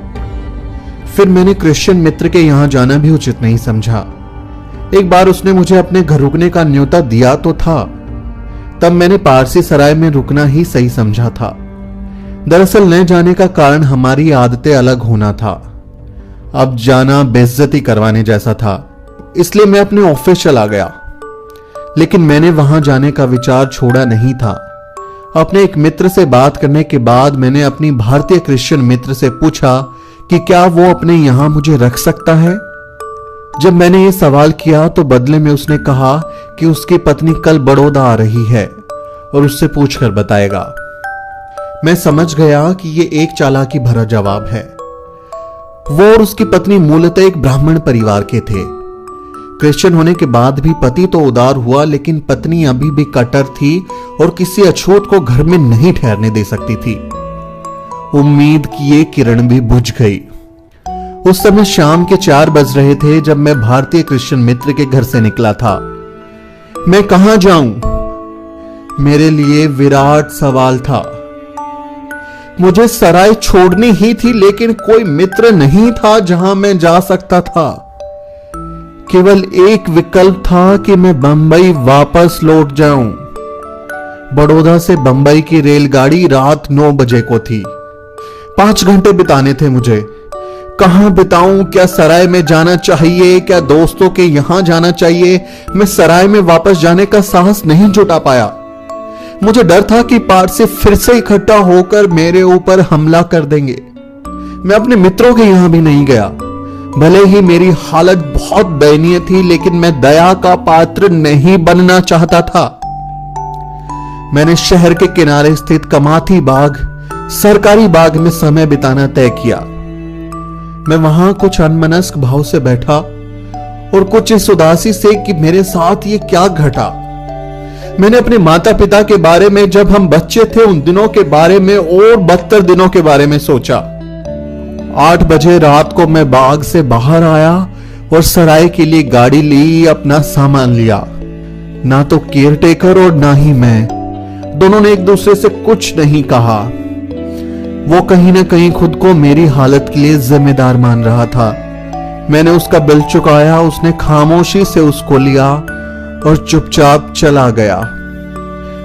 फिर मैंने क्रिश्चियन मित्र के यहां जाना भी उचित नहीं समझा। एक बार उसने मुझे अपने घर रुकने का न्योता दिया तो था, तब मैंने पारसी सराय में रुकना ही सही समझा था। दरअसल न जाने का कारण हमारी आदतें अलग होना था। अब जाना बेइज्जती करवाने जैसा था, इसलिए मैं अपने ऑफिस चला गया। लेकिन मैंने वहां जाने का विचार छोड़ा नहीं था। अपने एक मित्र से बात करने के बाद मैंने अपनी भारतीय क्रिश्चियन मित्र से पूछा कि क्या वो अपने यहां मुझे रख सकता है। जब मैंने ये सवाल किया तो बदले में उसने कहा कि उसकी पत्नी कल बड़ौदा आ रही है और उससे पूछकर बताएगा। मैं समझ गया कि ये एक चालाकी भरा जवाब है। वो और उसकी पत्नी मूलतः एक ब्राह्मण परिवार के थे। क्रिश्चियन होने के बाद भी पति तो उदार हुआ, लेकिन पत्नी अभी भी कट्टर थी और किसी अछूत को घर में नहीं ठहरने दे सकती थी। उम्मीद की ये किरण भी बुझ गई। उस समय शाम के 4 बज रहे थे जब मैं भारतीय क्रिश्चियन मित्र के घर से निकला था। मैं कहां जाऊं? मेरे लिए विराट सवाल था। मुझे सराय छोड़नी ही थी, लेकिन कोई मित्र नहीं था जहां मैं जा सकता था। केवल एक विकल्प था कि मैं बंबई वापस लौट जाऊं। बड़ौदा से बंबई की रेलगाड़ी रात 9 बजे को थी। 5 घंटे बिताने थे मुझे। कहां बिताऊं? क्या सराय में जाना चाहिए? क्या दोस्तों के यहां जाना चाहिए? मैं सराय में वापस जाने का साहस नहीं जुटा पाया। मुझे डर था कि पारसी फिर से इकट्ठा होकर मेरे ऊपर हमला कर देंगे। मैं अपने मित्रों के यहां भी नहीं गया। भले ही मेरी हालत बहुत दयनीय थी, लेकिन मैं दया का पात्र नहीं बनना चाहता था। मैंने शहर के किनारे स्थित कमाथी बाग, सरकारी बाग में समय बिताना तय किया। मैं वहां कुछ अनमनस्क भाव से बैठा और कुछ इस उदासी से कि मेरे साथ ये क्या घटा। मैंने अपने माता पिता के बारे में, जब हम बच्चे थे उन दिनों के बारे में और बदतर दिनों के बारे में सोचा। 8 बजे रात को मैं बाग से बाहर आया और सराय के लिए गाड़ी ली, अपना सामान लिया। ना तो केयरटेकर और ना ही मैं, दोनों ने एक दूसरे से कुछ नहीं कहा। वो कहीं ना कहीं खुद को मेरी हालत के लिए जिम्मेदार मान रहा था। मैंने उसका बिल चुकाया, उसने खामोशी से उसको लिया और चुपचाप चला गया।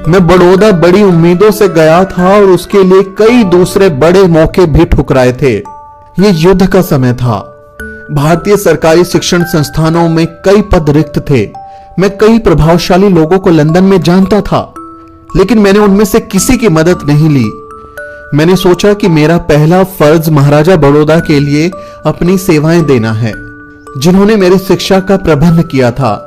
मैं बड़ौदा बड़ी उम्मीदों से गया था और उसके लिए कई दूसरे बड़े मौके भी ठुकराए थे। ये युद्ध का समय था। भारतीय सरकारी शिक्षण संस्थानों में कई पद रिक्त थे। मैं कई प्रभावशाली लोगों को लंदन में जानता था, लेकिन मैंने उनमें से किसी की मदद नहीं ली। मैंने सोचा कि मेरा पहला फर्ज महाराजा बड़ौदा के लिए अपनी सेवाएं देना है, जिन्होंने मेरी शिक्षा का प्रबंध किया था।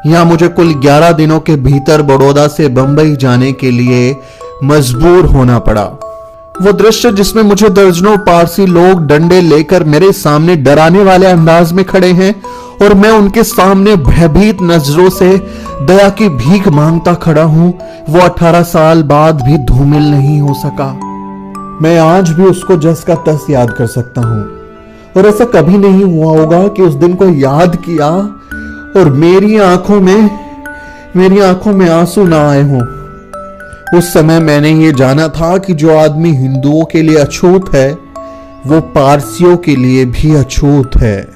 यहां मुझे कुल 11 दिनों के भीतर बड़ौदा से बंबई जाने के लिए मजबूर होना पड़ा। वो दृश्य जिसमें मुझे दर्जनों पारसी लोग डंडे लेकर मेरे सामने डराने वाले अंदाज में खड़े हैं और मैं उनके सामने भयभीत नजरों से दया की भीख मांगता खड़ा हूं, वो 18 साल बाद भी धूमिल नहीं हो सका। मैं आज भी उसको जस का तस याद कर सकता हूं, और ऐसा कभी नहीं हुआ होगा कि उस दिन को याद किया और मेरी आंखों में आंसू ना आए हों। उस समय मैंने ये जाना था कि जो आदमी हिंदुओं के लिए अछूत है, वो पारसियों के लिए भी अछूत है।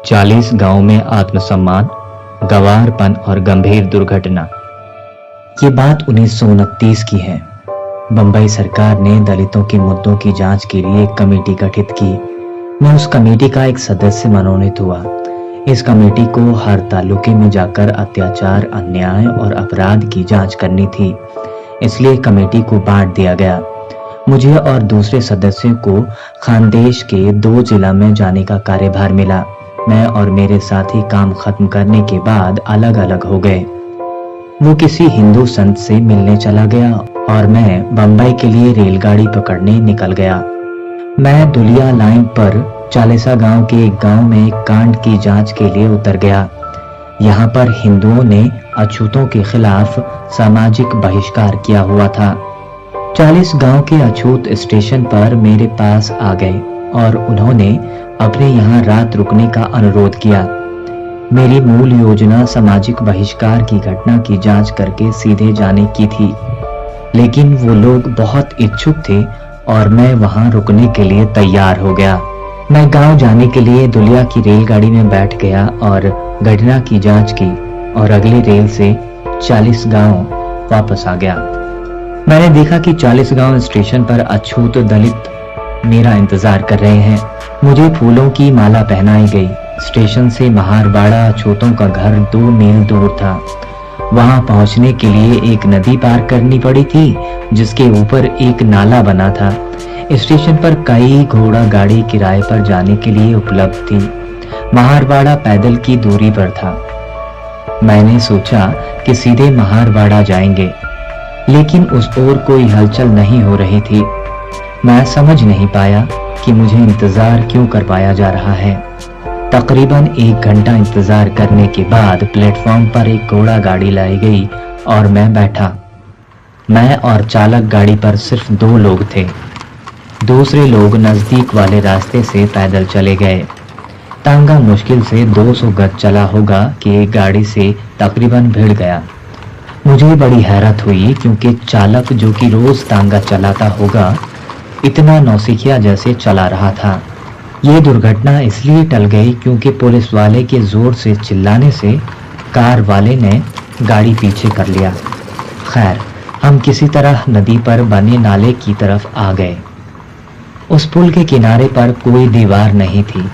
चालीस गांव में आत्मसम्मान, गंवारपन और गंभीर दुर्घटना। ये बात 1929 की है। बंबई सरकार ने दलितों के मुद्दों की जांच के लिए एक कमेटी गठित की। मैं उस कमेटी का एक सदस्य मनोनीत हुआ। इस कमेटी को हर तालुके में जाकर अत्याचार, अन्याय और अपराध की जांच करनी थी, इसलिए कमेटी को बांट दिया गया। मुझे और दूसरे सदस्यों को खानदेश के 2 जिला में जाने का कार्यभार मिला। मैं और मेरे साथी काम खत्म करने के बाद अलग अलग हो गए। वो किसी हिंदू संत से मिलने चला गया और मैं बंबई के लिए रेलगाड़ी पकड़ने निकल गया। मैं दुलिया लाइन पर चालीसा गांव के एक गांव में एक कांड की जांच के लिए उतर गया। यहाँ पर हिंदुओं ने अछूतों के खिलाफ सामाजिक बहिष्कार किया हुआ था। 40 गांव के अछूत स्टेशन पर मेरे पास आ गए और उन्होंने अपने यहाँ रात रुकने का अनुरोध किया। मेरी मूल योजना सामाजिक बहिष्कार की घटना की जांच करके सीधे जाने की थी, लेकिन वो लोग बहुत इच्छुक थे और मैं वहां रुकने के लिए तैयार हो गया। मैं गांव जाने के लिए दुलिया की रेलगाड़ी में बैठ गया और घटना की जांच की और अगली रेल से 40 गांव वापस आ गया। मैंने देखा कि 40 गांव स्टेशन पर अछूत दलित मेरा इंतजार कर रहे हैं। मुझे फूलों की माला पहनाई गई। स्टेशन से महारवाड़ा अछूतों का घर 2 मील दूर था। वहां पहुंचने के लिए एक नदी पार करनी पड़ी थी, जिसके ऊपर एक नाला बना था। स्टेशन पर कई घोड़ा गाड़ी किराए पर जाने के लिए उपलब्ध थी। महारवाड़ा पैदल की दूरी पर था। मैंने सोचा कि सीधे महारवाड़ा जाएंगे, लेकिन उस ओर कोई हलचल नहीं हो रही थी। मैं समझ नहीं पाया कि मुझे इंतजार क्यों करवाया जा रहा है। तकरीबन 1 घंटा इंतजार करने के बाद प्लेटफॉर्म पर एक घोड़ा गाड़ी लाई गई और मैं बैठा। मैं और चालक गाड़ी पर सिर्फ 2 लोग थे। दूसरे लोग नजदीक वाले रास्ते से पैदल चले गए। तांगा मुश्किल से 200 गज चला होगा कि एक गाड़ी से तकरीबन भिड़ गया। मुझे बड़ी हैरत हुई क्योंकि चालक, जो कि रोज तांगा चलाता होगा, इतना नौसिखिया जैसे चला रहा था। ये दुर्घटना इसलिए टल गई क्योंकि पुलिस वाले के जोर से चिल्लाने से कार वाले ने गाड़ी पीछे कर लिया। खैर, हम किसी तरह नदी पर बने नाले की तरफ आ गए। उस पुल के किनारे पर कोई दीवार नहीं थी।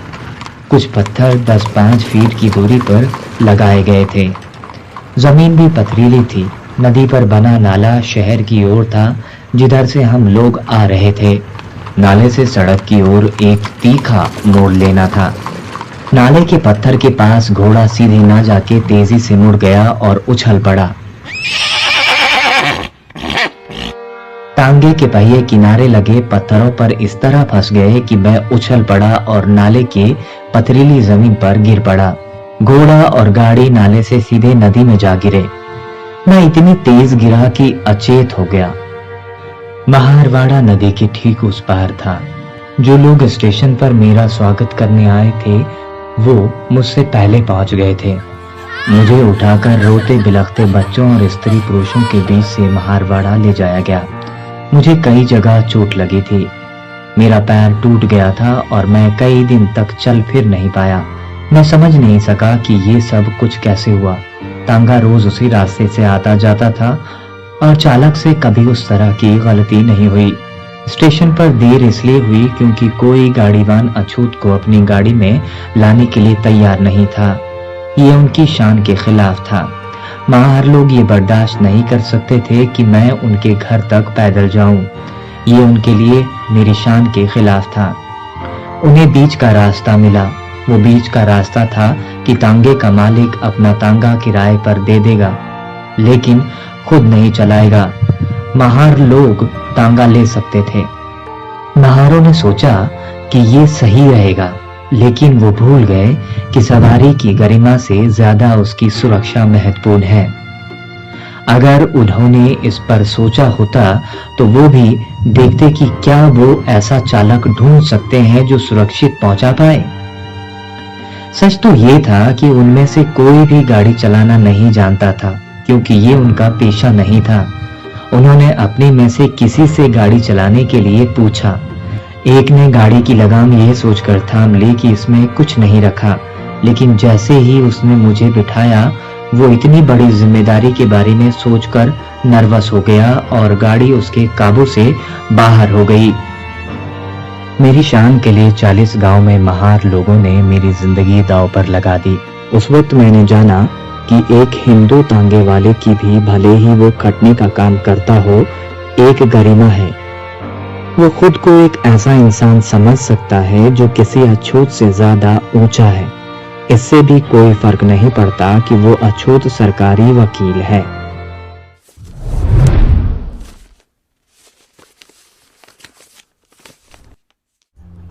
कुछ पत्थर 10-5 फीट की दूरी पर लगाए गए थे। जमीन भी पथरीली थी। नदी पर बना नाला शहर की ओर था, जिधर से हम लोग आ रहे थे। नाले से सड़क की ओर एक तीखा मोड़ लेना था। नाले के पत्थर के पास घोड़ा सीधे ना जाके तेजी से मुड़ गया और उछल पड़ा। टांगे के पहिए किनारे लगे पत्थरों पर इस तरह फंस गए कि मैं उछल पड़ा और नाले के पथरीली जमीन पर गिर पड़ा। घोड़ा और गाड़ी नाले से सीधे नदी में जा गिरे। मैं इतनी तेज गिरा कि अचेत हो गया। महारवाड़ा नदी के ठीक उस पार था। जो लोग स्टेशन पर मेरा स्वागत करने आए थे, वो मुझसे पहले पहुंच गए थे। मुझे उठाकर रोते बिलखते बच्चों और स्त्री पुरुषों के बीच से महारवाड़ा ले जाया गया। मुझे कई जगह चोट लगी थी। मेरा पैर टूट गया था और मैं कई दिन तक चल फिर नहीं पाया। मैं समझ नहीं सका कि ये सब कुछ कैसे हुआ। तांगा रोज उसी रास्ते से आता जाता था और चालक से कभी उस तरह की गलती नहीं हुई। स्टेशन पर देर इसलिए हुई क्योंकि कोई गाड़ीवान अछूत को अपनी गाड़ी में लाने के लिए तैयार नहीं था। ये उनकी शान के खिलाफ था। माहर लोग ये बर्दाश्त नहीं कर सकते थे कि मैं उनके घर तक पैदल जाऊं। ये उनके लिए मेरी शान के खिलाफ था। उन्हें बीच का रास्ता मिला। वो बीच का रास्ता था कि तांगे का मालिक अपना तांगा किराए पर दे देगा, लेकिन खुद नहीं चलाएगा। महार लोग तांगा ले सकते थे। महारों ने सोचा कि ये सही रहेगा, लेकिन वो भूल गए कि सवारी की गरिमा से ज्यादा उसकी सुरक्षा महत्वपूर्ण है। अगर उन्होंने इस पर सोचा होता तो वो भी देखते कि क्या वो ऐसा चालक ढूंढ सकते हैं जो सुरक्षित पहुंचा पाए। सच तो ये था कि उनमें से कोई भी गाड़ी चलाना नहीं जानता था, क्योंकि ये उनका पेशा नहीं था। उन्होंने अपने में से किसी से गाड़ी चलाने के लिए पूछा। एक ने गाड़ी की लगाम यह सोचकर थाम ली कि इसमें कुछ नहीं रखा, लेकिन जैसे ही उसने मुझे बिठाया वो इतनी बड़ी जिम्मेदारी के बारे में सोचकर नर्वस हो गया और गाड़ी उसके काबू से बाहर हो गई। मेरी शान के लिए 40 गांव में महार लोगों ने मेरी जिंदगी दांव पर लगा दी। उस वक्त मैंने जाना कि एक हिंदू तांगे वाले की भी, भले ही वो खटने का काम करता हो, एक गरिमा है। वो खुद को एक ऐसा इंसान समझ सकता है जो किसी अछूत से ज्यादा ऊंचा है। इससे भी कोई फर्क नहीं पड़ता कि वो अछूत सरकारी वकील है।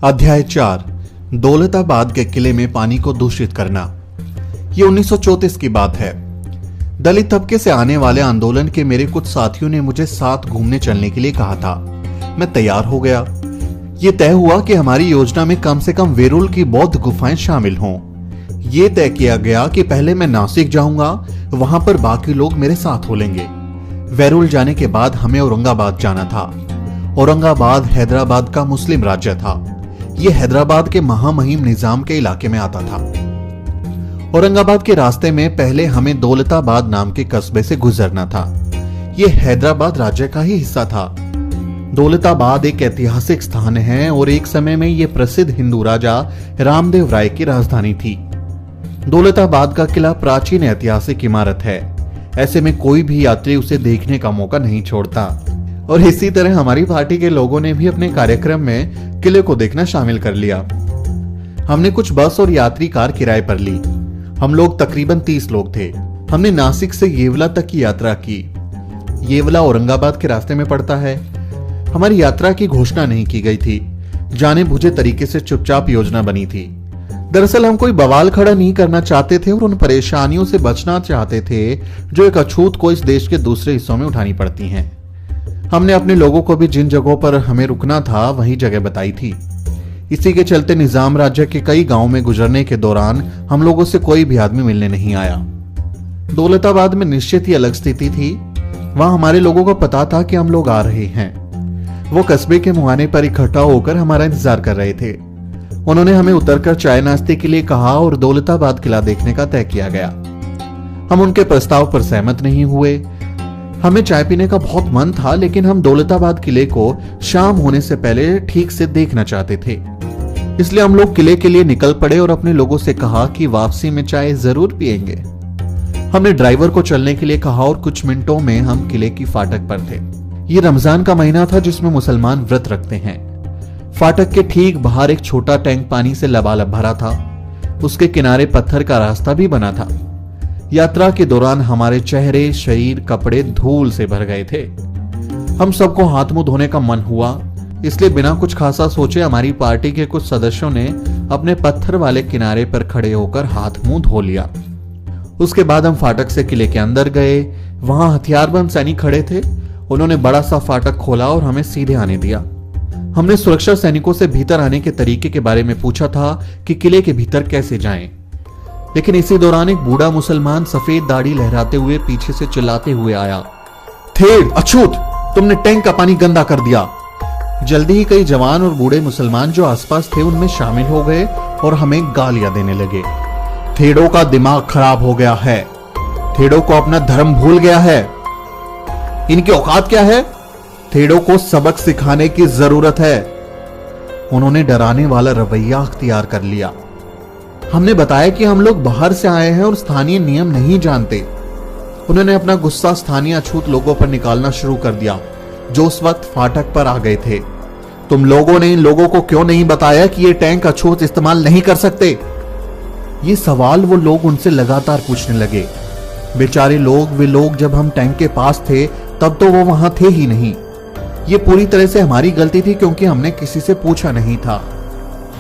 अध्याय 4, दौलताबाद के किले में पानी को दूषित करना। ये 1934 की बात है। दलित तबके से आने वाले आंदोलन के मेरे कुछ साथियों ने मुझे साथ घूमने चलने के लिए कहा था। मैं तैयार हो गया। ये तय हुआ कि हमारी योजना में कम से कम वेरुल की बौद्ध गुफाएं शामिल हों। ये तय किया गया कि पहले मैं नासिक जाऊंगा, वहां पर बाकी लोग मेरे साथ हो लेंगे। वेरुल जाने के बाद हमें औरंगाबाद जाना था। औरंगाबाद हैदराबाद का मुस्लिम राज्य था। यह हैदराबाद के महामहिम निजाम के इलाके में आता था। औरंगाबाद के रास्ते में पहले हमें दौलताबाद नाम के कस्बे से गुजरना था। यह हैदराबाद राज्य का ही हिस्सा था। दौलताबाद एक ऐतिहासिक स्थान है और एक समय में यह प्रसिद्ध हिंदू राजा रामदेव राय की राजधानी थी। दौलताबाद का किला प्राचीन ऐतिहासिक इमारत है। ऐसे में कोई भी यात्री उसे देखने का मौका नहीं छोड़ता। और इसी तरह हमारी पार्टी के लोगों ने भी अपने कार्यक्रम में किले को देखना शामिल कर लिया। हमने कुछ बस और यात्री कार किराए पर ली। हम लोग तकरीबन 30 लोग थे। हमने नासिक से येवला तक की यात्रा की। येवला औरंगाबाद के रास्ते में पड़ता है। हमारी यात्रा की घोषणा नहीं की गई थी। जाने बुझे तरीके से चुपचाप योजना बनी थी। दरअसल हम कोई बवाल खड़ा नहीं करना चाहते थे और उन परेशानियों से बचना चाहते थे जो एक अछूत को इस देश के दूसरे हिस्सों में उठानी पड़ती हैं। हमने अपने लोगों को भी जिन जगहों पर हमें रुकना था वही जगह बताई थी। इसी के चलते निजाम राज्य के कई गांवों में गुजरने के दौरान हम लोगों से कोई भी आदमी मिलने नहीं आया। दौलताबाद में निश्चित ही अलग स्थिति थी। वहां हमारे लोगों को पता था कि हम लोग आ रहे हैं। वो कस्बे के मुहाने पर इकट्ठा होकर हमारा इंतजार कर रहे थे। उन्होंने हमें उतरकर चाय नाश्ते के लिए कहा और दौलताबाद किला देखने का तय किया गया। हम उनके प्रस्ताव पर सहमत नहीं हुए। हमें चाय पीने का बहुत मन था, लेकिन हम दौलताबाद किले को शाम होने से पहले ठीक से देखना चाहते थे। इसलिए हम लोग किले के लिए निकल पड़े और अपने लोगों से कहा कि वापसी में चाय जरूर पिएंगे। हमने ड्राइवर को चलने के लिए कहा और कुछ मिनटों में हम किले की फाटक पर थे। ये रमजान का महीना था जिसमें मुसलमान व्रत रखते हैं। फाटक के ठीक बाहर एक छोटा टैंक पानी से लबालब भरा था। उसके किनारे पत्थर का रास्ता भी बना था। यात्रा के दौरान हमारे चेहरे, शरीर, कपड़े धूल से भर गए थे। हम सबको हाथ मुंह धोने का मन हुआ, इसलिए बिना कुछ खासा सोचे हमारी पार्टी के कुछ सदस्यों ने अपने पत्थर वाले किनारे पर खड़े होकर हाथ मुंह धो लिया। उसके बाद हम फाटक से किले के अंदर गए। वहां हथियारबंद सैनिक खड़े थे। उन्होंने बड़ा सा फाटक खोला और हमें सीधे आने दिया। हमने सुरक्षा सैनिकों से भीतर आने के तरीके के बारे में पूछा था कि किले के भीतर कैसे जाएं। लेकिन इसी दौरान एक बूढ़ा मुसलमान सफेद दाढ़ी लहराते हुए पीछे से चिल्लाते हुए आया, "थेड़, अछूत, तुमने टैंक का पानी गंदा कर दिया।" जल्दी ही कई जवान और बूढ़े मुसलमान जो आसपास थे उनमें शामिल हो गए और हमें गालियां देने लगे। थेड़ों का दिमाग खराब हो गया है। थेड़ों को अपना धर्म भूल गया है। इनकी औकात क्या है? थेड़ों को सबक सिखाने की जरूरत है। उन्होंने डराने वाला रवैया अख्तियार कर लिया। हमने बताया कि हम लोग बाहर से आए हैं और स्थानीय नियम नहीं जानते। उन्होंने अपना गुस्सा स्थानीय अछूत लोगों पर निकालना शुरू कर दिया, जो उस वक्त फाटक पर आ गए थे। तुम लोगों ने इन लोगों को क्यों नहीं बताया कि ये टैंक अछूत इस्तेमाल नहीं कर सकते? ये सवाल वो लोग उनसे लगातार पूछने लगे। बेचारे लोग, वे लोग जब हम टैंक के पास थे तब तो वो वहां थे ही नहीं। ये पूरी तरह से हमारी गलती थी क्योंकि हमने किसी से पूछा नहीं था।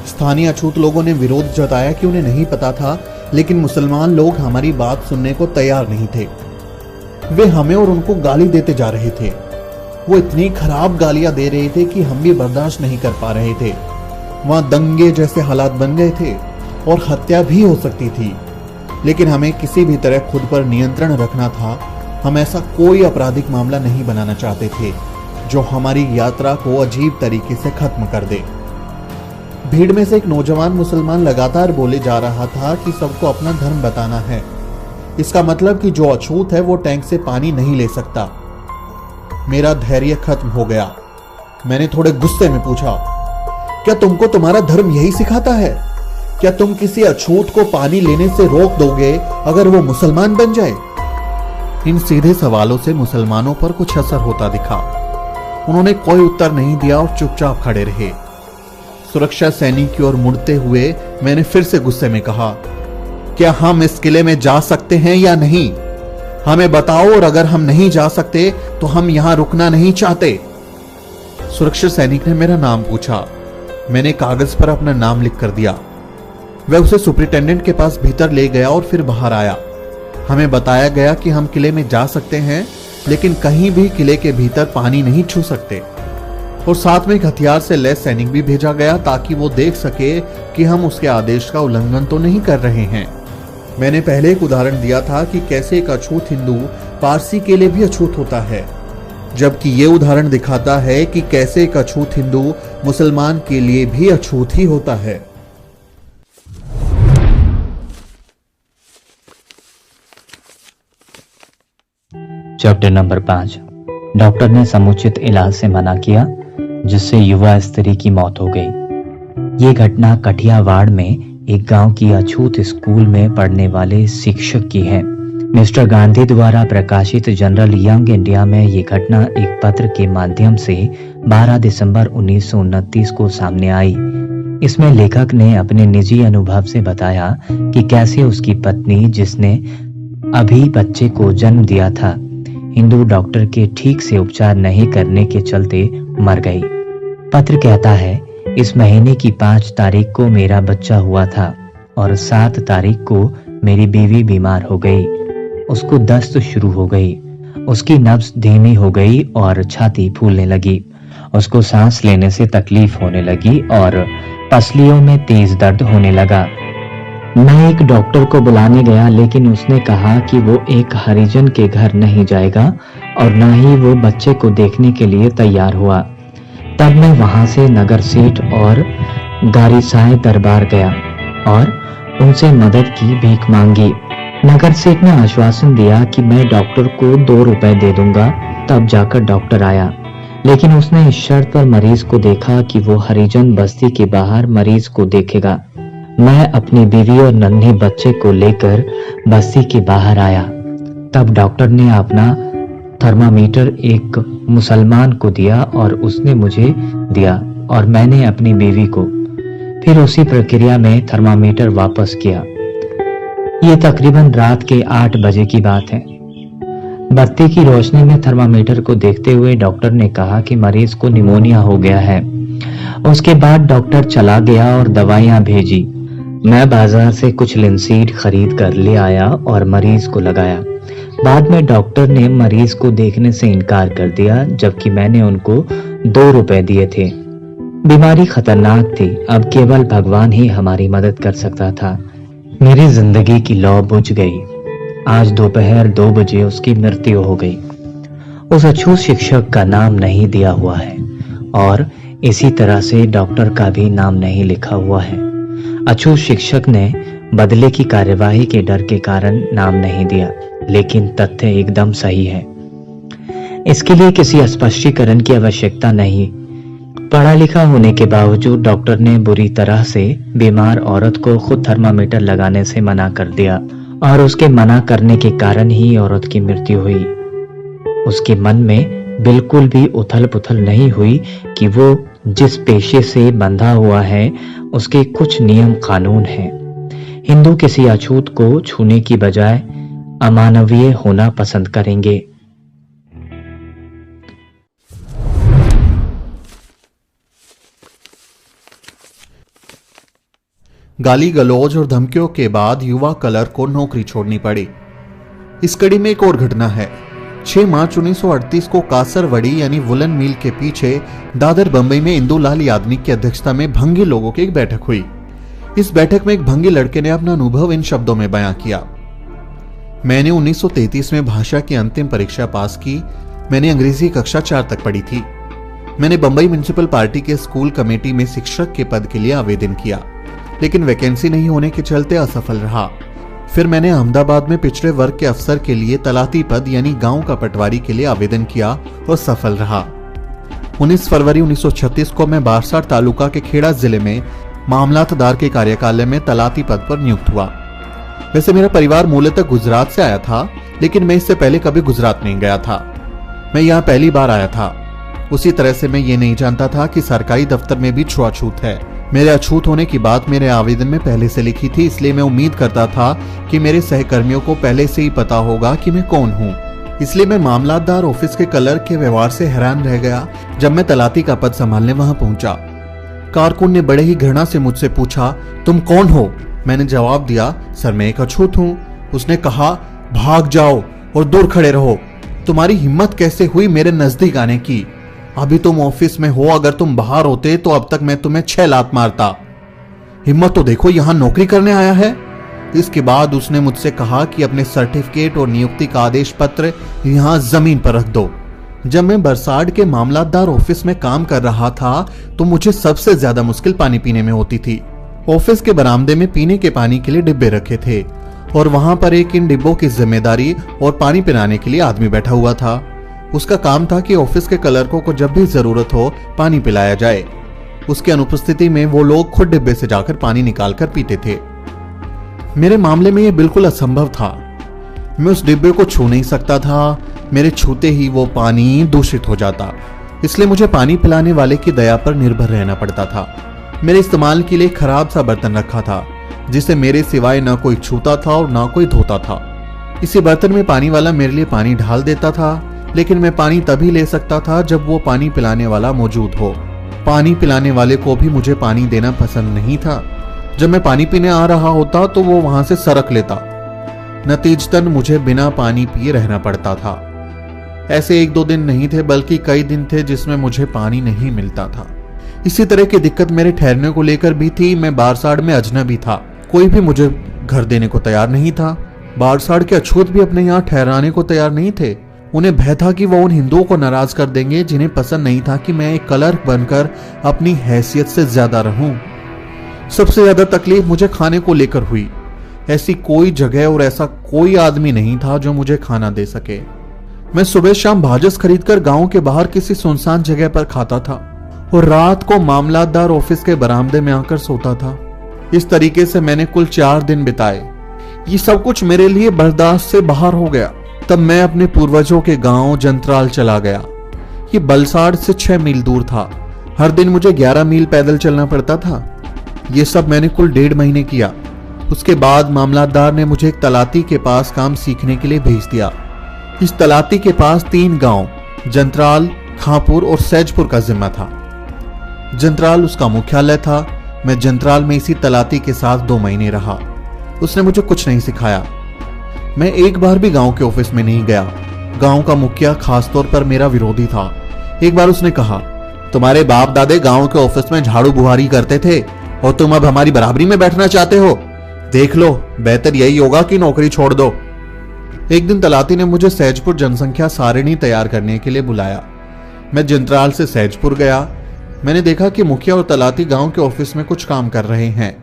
स्थानीय अछूत लोगों ने विरोध जताया कि उन्हें नहीं पता था, लेकिन मुसलमान लोग हमारी बात सुनने को तैयार नहीं थे। वे हमें और उनको गाली देते जा रहे थे। वो इतनी खराब गालियां दे रहे थे कि हम भी बर्दाश्त नहीं कर पा रहे थे। वहां दंगे जैसे हालात बन गए थे और हत्या भी हो सकती थी, लेकिन हमें किसी भी तरह खुद पर नियंत्रण रखना था। हम ऐसा कोई आपराधिक मामला नहीं बनाना चाहते थे जो हमारी यात्रा को अजीब तरीके से खत्म कर दे। भीड़ में से एक नौजवान मुसलमान लगातार बोले जा रहा था कि सबको अपना धर्म बताना है। इसका मतलब कि जो अछूत है वो टैंक से पानी नहीं ले सकता। मेरा धैर्य खत्म हो गया। मैंने थोड़े गुस्से में पूछा, क्या तुमको तुम्हारा धर्म यही सिखाता है? क्या तुम किसी अछूत को पानी लेने से रोक दोगे अगर वो मुसलमान बन जाए? इन सीधे सवालों से मुसलमानों पर कुछ असर होता दिखा। उन्होंने कोई उत्तर नहीं दिया और चुपचाप खड़े रहे। सुरक्षा सैनिक की ओर मुड़ते हुए मैंने फिर से गुस्से में कहा, क्या हम इस किले में जा सकते हैं या नहीं? हमें बताओ, और अगर हम नहीं जा सकते तो हम यहां रुकना नहीं चाहते। सुरक्षा सैनिक ने मेरा नाम पूछा। मैंने कागज पर अपना नाम लिख कर दिया। वह उसे सुपरिटेंडेंट के पास भीतर ले गया और फिर बाहर आया। हमें बताया गया कि हम किले में जा सकते हैं, लेकिन कहीं भी किले के भीतर पानी नहीं छू सकते। और साथ में एक हथियार से लैस सैनिक भी भेजा गया ताकि वो देख सके कि हम उसके आदेश का उल्लंघन तो नहीं कर रहे हैं। मैंने पहले एक उदाहरण दिया था कि कैसे एक अछूत हिंदू पारसी के लिए भी अछूत होता है, जबकि ये उदाहरण दिखाता है कि कैसे एक अछूत हिंदू मुसलमान के लिए भी अछूत ही होता है। Chapter number 5। डॉक्टर ने समुचित इलाज से मना किया, जिससे युवा स्त्री की मौत हो गई। ये घटना कठियावाड़ में एक गांव की अछूत स्कूल में पढ़ने वाले शिक्षक की है। मिस्टर गांधी द्वारा प्रकाशित जनरल यंग इंडिया में ये घटना एक पत्र के माध्यम से 12 दिसंबर 1929 को सामने आई। इसमें लेखक ने अपने निजी अनुभव से बताया कि कैसे उसकी पत्नी, जिसने अभी बच्चे को जन्म दिया था, हिंदू डॉक्टर के ठीक से उपचार नहीं करने के चलते मर गई। पत्र कहता है, इस महीने की 5 तारीख को मेरा बच्चा हुआ था और 7 तारीख को मेरी बीवी बीमार हो गई। उसको दस्त शुरू हो गई। उसकी नब्ज धीमी हो गई और छाती फूलने लगी। उसको सांस लेने से तकलीफ होने लगी और पसलियों में तेज दर्द होने लगा। मैं एक डॉक्टर को बुलाने गया, लेकिन उसने कहा कि वो एक हरिजन के घर नहीं जाएगा और न ही वो बच्चे को देखने के लिए तैयार हुआ। तब मैं वहां से नगर सेठ और गारीसाए दरबार गया और उनसे मदद की भीख मांगी। नगर सेठ ने आश्वासन दिया कि मैं डॉक्टर को 2 रुपए दे दूंगा। तब जाकर डॉक्टर आया, लेकिन उसने इस शर्त पर मरीज को देखा कि वो हरिजन बस्ती के बाहर मरीज को देखेगा। मैं अपनी बीवी और नन्हे बच्चे को लेकर बस्ती के बाहर आया। तब डॉक्टर ने अपना थर्मामीटर एक मुसलमान को दिया और उसने मुझे दिया और मैंने अपनी बीवी को। फिर उसी प्रक्रिया में थर्मामीटर वापस किया। ये तकरीबन रात के 8 बजे की बात है। बत्ती की रोशनी में थर्मामीटर को देखते हुए डॉक्टर ने कहा कि मरीज को निमोनिया हो गया है। उसके बाद डॉक्टर चला गया और दवाइयां भेजी। मैं बाजार से कुछ लिनसीड खरीद कर ले आया और मरीज को लगाया। बाद में डॉक्टर ने मरीज को देखने से इनकार कर दिया, जबकि मैंने उनको 2 रुपए दिए थे। बीमारी खतरनाक थी। अब केवल भगवान ही हमारी मदद कर सकता था। मेरी जिंदगी की लौ बुझ गई। आज दोपहर 2 बजे उसकी मृत्यु हो गई। उस अछूत शिक्षक का नाम नहीं दिया हुआ है और इसी तरह से डॉक्टर का भी नाम नहीं लिखा हुआ है। अछूत शिक्षक ने बदले की कार्यवाही के डर के कारण नाम नहीं दिया, लेकिन तथ्य एकदम सही है। इसके लिए किसी स्पष्टीकरण की आवश्यकता नहीं। पढ़ा लिखा होने के बावजूद डॉक्टर ने बुरी तरह से बीमार औरत को खुद थर्मामीटर लगाने से मना कर दिया और उसके मना करने के कारण ही औरत की मृत्यु हुई। उसके मन में बिल्कुल भी उथल पुथल नहीं हुई कि वो जिस पेशे से बंधा हुआ है उसके कुछ नियम कानून हैं। हिंदू किसी अछूत को छूने की बजाय अमानवीय होना पसंद करेंगे। गाली गलौज और धमकियों के बाद युवा क्लर्क को नौकरी छोड़नी पड़ी। इस कड़ी में एक और घटना है। 6 मार्च 1938 को कासरवड़ी यानी वुलन मिल के पीछे दादर बंबई में इंदुलाल याग्निक की अध्यक्षता में भंगी लोगों की एक बैठक हुई। इस बैठक में एक भंगी लड़के ने अपना अनुभव इन शब्दों में बयां किया। मैंने 1933 में भाषा की अंतिम परीक्षा पास की। मैंने अंग्रेजी कक्षा 4 तक पढ़ी थी। मैंने बंबई म्युनिसिपल पार्टी के स्कूल कमेटी में शिक्षक के पद के लिए आवेदन किया, लेकिन वैकेंसी नहीं होने के चलते असफल रहा। फिर मैंने अहमदाबाद में पिछड़े वर्ग के अफसर के लिए तलाती पद यानी गांव का पटवारी के लिए आवेदन किया और सफल रहा। 19 फरवरी 1936 को मैं बारसार तालुका के खेड़ा जिले में मामलातदार के कार्यकालय में तलाती पद पर नियुक्त हुआ। वैसे मेरा परिवार मूलतः गुजरात से आया था, लेकिन मैं इससे पहले कभी गुजरात नहीं गया था। मैं यहाँ पहली बार आया था। उसी तरह से मैं ये नहीं जानता था कि सरकारी दफ्तर में भी छुआछूत है। मेरे अछूत होने की बात मेरे आवेदन में पहले से लिखी थी, इसलिए मैं उम्मीद करता था कि मेरे सहकर्मियों को पहले से ही पता होगा कि मैं कौन हूँ। इसलिए मैं मामलातदार ऑफिस के क्लर्क के व्यवहार से हैरान रह गया जब मैं तलाती का पद संभालने वहां पहुंचा। कारकुन ने बड़े ही घृणा से मुझसे पूछा, तुम कौन हो? मैंने जवाब दिया, सर मैं एक अछूत हूँ। उसने कहा, भाग जाओ और दूर खड़े रहो। तुम्हारी हिम्मत कैसे हुई मेरे नजदीक आने की? अभी तुम ऑफिस में हो, अगर तुम बाहर होते तो अब तक मैं तुम्हें 6 लात मारता। हिम्मत तो देखो, यहां नौकरी करने आया है। इसके बाद उसने मुझसे कहा कि अपने सर्टिफिकेट और नियुक्ति का आदेश पत्र यहां जमीन पर रख दो। जब मैं बरसाड के मामलातदार ऑफिस में काम कर रहा था तो मुझे सबसे ज्यादा मुश्किल पानी पीने में होती थी। ऑफिस के बरामदे में पीने के पानी के लिए डिब्बे रखे थे और वहां पर एक इन डिब्बों की जिम्मेदारी और पानी पिलाने के लिए आदमी बैठा हुआ था। उसका काम था कि ऑफिस के क्लर्कों को जब भी जरूरत हो पानी पिलाया जाए। उसकी अनुपस्थिति में वो लोग खुद डिब्बे से जाकर पानी निकालकर पीते थे। मेरे मामले में यह बिल्कुल असंभव था। मैं उस डिब्बे को छू नहीं सकता था। मेरे छूते ही वो पानी दूषित हो जाता, इसलिए मुझे पानी पिलाने वाले की दया पर निर्भर रहना पड़ता था। मेरे इस्तेमाल के लिए खराब सा बर्तन रखा था जिसे मेरे सिवाय ना कोई छूता था और ना कोई धोता था। इसी बर्तन में पानी वाला मेरे लिए पानी ढाल देता था, लेकिन मैं पानी तभी ले सकता था जब वो पानी पिलाने वाला मौजूद हो। पानी पिलाने वाले को भी मुझे पानी देना पसंद नहीं था। जब मैं पानी पीने आ रहा होता तो वो वहां से सरक लेता। नतीजतन मुझे बिना पानी पिए रहना पड़ता था। ऐसे 1-2 दिन नहीं थे, बल्कि कई दिन थे जिसमें मुझे पानी नहीं मिलता था। इसी तरह की दिक्कत मेरे ठहरने को लेकर भी थी। मैं बारसाड़ में अजनबी था, कोई भी मुझे घर देने को तैयार नहीं था। बारसाड़ के अछूत भी अपने यहाँ ठहराने को तैयार नहीं थे। उन्हें भय था कि वो उन हिंदुओं को नाराज कर देंगे जिन्हें पसंद नहीं था कि मैं एक क्लर्क बनकर अपनी हैसियत से ज्यादा रहूं। सबसे ज्यादा तकलीफ मुझे खाने को लेकर हुई। ऐसी कोई जगह और ऐसा कोई आदमी नहीं था जो मुझे खाना दे सके। मैं सुबह शाम भाजस खरीदकर गांव के बाहर किसी सुनसान जगह पर खाता था और रात को मामलातदार ऑफिस के बरामदे में आकर सोता था। इस तरीके से मैंने कुल 4 दिन बिताए। ये सब कुछ मेरे लिए बर्दाश्त से बाहर हो गया। तब मैं अपने पूर्वजों के गांव जंत्राल चला गया। ये बलसाड़ से 6 मील दूर था। हर दिन मुझे 11 मील पैदल चलना पड़ता था। ये सब मैंने कुल 1.5 महीने किया। उसके बाद मामलातदार ने मुझे एक तलाती के पास काम सीखने के लिए भेज दिया। इस तलाती के पास 3 गांव जंत्राल, खांपुर और सैजपुर का जिम्मा था। जंत्राल उसका मुख्यालय था। मैं जंत्राल में इसी तलाती के साथ 2 महीने रहा। उसने मुझे कुछ नहीं सिखाया। मैं एक बार भी गांव के ऑफिस में नहीं गया। गांव का मुखिया खासतौर पर मेरा विरोधी था। एक बार उसने कहा, तुम्हारे बाप दादे गांव के ऑफिस में झाड़ू बुहारी करते थे और तुम अब हमारी बराबरी में बैठना चाहते हो? देख लो, बेहतर यही होगा कि नौकरी छोड़ दो। एक दिन तलाती ने मुझे सैजपुर जनसंख्या सारिणी तैयार करने के लिए बुलाया। मैं जंत्राल से सैजपुर गया। मैंने देखा कि मुखिया और तलाती गांव के ऑफिस में कुछ काम कर रहे हैं।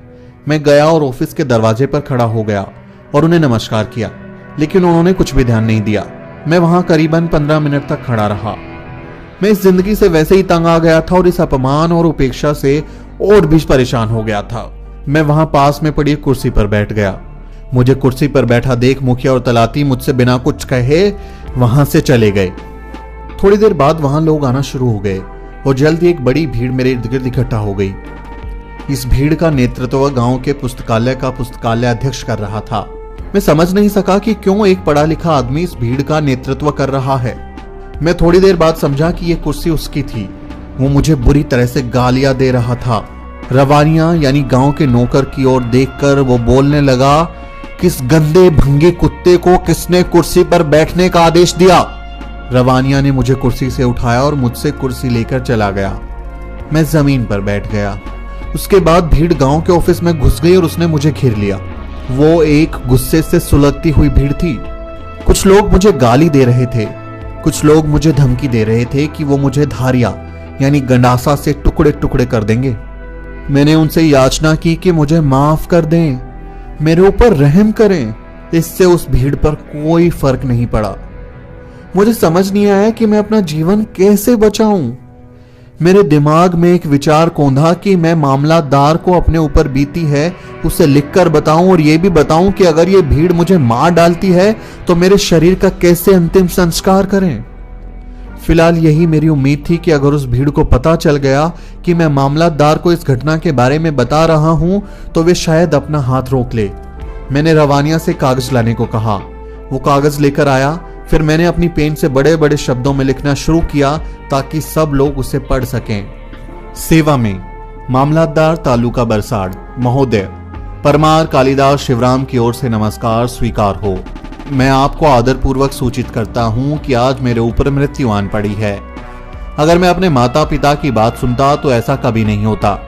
मैं गया और ऑफिस के दरवाजे पर खड़ा हो गया और उन्हें नमस्कार किया, लेकिन उन्होंने कुछ भी ध्यान नहीं दिया। मैं वहां करीबन 15 मिनट तक खड़ा रहा। मैं इस जिंदगी से वैसे ही तंग आ गया था और इस अपमान और उपेक्षा से और भी परेशान हो गया था। मैं वहां पास में पड़ी कुर्सी पर बैठ गया। मुझे कुर्सी पर बैठा देख मुखिया और तलाती मुझसे बिना कुछ कहे वहां से चले गए। थोड़ी देर बाद वहां लोग आना शुरू हो गए और जल्द ही एक बड़ी भीड़ मेरे इर्द गिर्द इकट्ठा हो गई। इस भीड़ का नेतृत्व गांव के पुस्तकालय का पुस्तकालय अध्यक्ष कर रहा था। मैं समझ नहीं सका कि क्यों एक पढ़ा लिखा आदमी इस भीड़ का नेतृत्व कर रहा है। मैं थोड़ी देर बाद समझा कि यह कुर्सी उसकी थी। वो मुझे बुरी तरह से गालियां दे रहा था। रवानिया यानी गांव के नौकर की ओर देखकर वो बोलने लगा, किस गंदे भंगे कुत्ते को किसने कुर्सी पर बैठने का आदेश दिया? रवानिया ने मुझे कुर्सी से उठाया और मुझसे कुर्सी लेकर चला गया। मैं जमीन पर बैठ गया। उसके बाद भीड़ गांव के ऑफिस में घुस गई और उसने मुझे घेर लिया। वो एक गुस्से से सुलगती हुई भीड़ थी। कुछ लोग मुझे गाली दे रहे थे, कुछ लोग मुझे धमकी दे रहे थे कि वो मुझे धारिया यानी गंडासा से टुकड़े टुकड़े कर देंगे। मैंने उनसे याचना की कि मुझे माफ कर दें, मेरे ऊपर रहम करें। इससे उस भीड़ पर कोई फर्क नहीं पड़ा। मुझे समझ नहीं आया कि मैं अपना जीवन कैसे बचाऊं। मेरे दिमाग में एक विचार कौंधा कि मैं मामलादार को अपने ऊपर बीती है उसे लिखकर बताऊं और यह भी बताऊं कि अगर ये भीड़ मुझे मार डालती है तो मेरे शरीर का कैसे अंतिम संस्कार करें। फिलहाल यही मेरी उम्मीद थी कि अगर उस भीड़ को पता चल गया कि मैं मामलादार को इस घटना के बारे में बता रहा हूं तो वे शायद अपना हाथ रोक ले। मैंने रवानिया से कागज लाने को कहा। वो कागज लेकर आया। फिर मैंने अपनी पेन से बड़े बड़े शब्दों में लिखना शुरू किया ताकि सब लोग उसे पढ़ सकें। सेवा में मामलादार तालुका बरसाड़ महोदय, परमार कालिदास शिवराम की ओर से नमस्कार स्वीकार हो। मैं आपको आदरपूर्वक सूचित करता हूं कि आज मेरे ऊपर मृत्यु आन पड़ी है। अगर मैं अपने माता पिता की बात सुनता तो ऐसा कभी नहीं होता।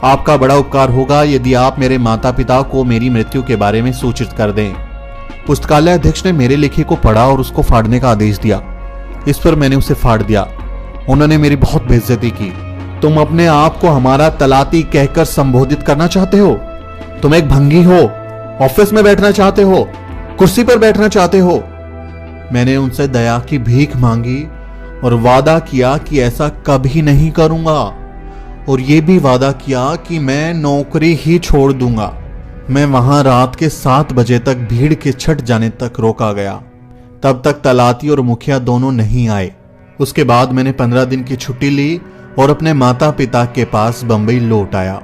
आपका बड़ा उपकार होगा यदि आप मेरे माता पिता को मेरी मृत्यु के बारे में सूचित कर दें। पुस्तकालय अध्यक्ष ने मेरे लिखे को पढ़ा और उसको फाड़ने का आदेश दिया। इस पर मैंने उसे फाड़ दिया। उन्होंने मेरी बहुत बेइज्जती की। तुम अपने आप को हमारा तलाती कहकर संबोधित करना चाहते हो? तुम एक भंगी हो, ऑफिस में बैठना चाहते हो, कुर्सी पर बैठना चाहते हो। मैंने उनसे दया की भीख मांगी और वादा किया कि ऐसा कभी नहीं करूंगा और यह भी वादा किया कि मैं नौकरी ही छोड़ दूंगा। मैं वहां रात के 7 बजे तक भीड़ के छट जाने तक रोका गया। तब तक तलाती और मुखिया दोनों नहीं आए। उसके बाद मैंने 15 दिन की छुट्टी ली और अपने माता पिता के पास बंबई लौट आया।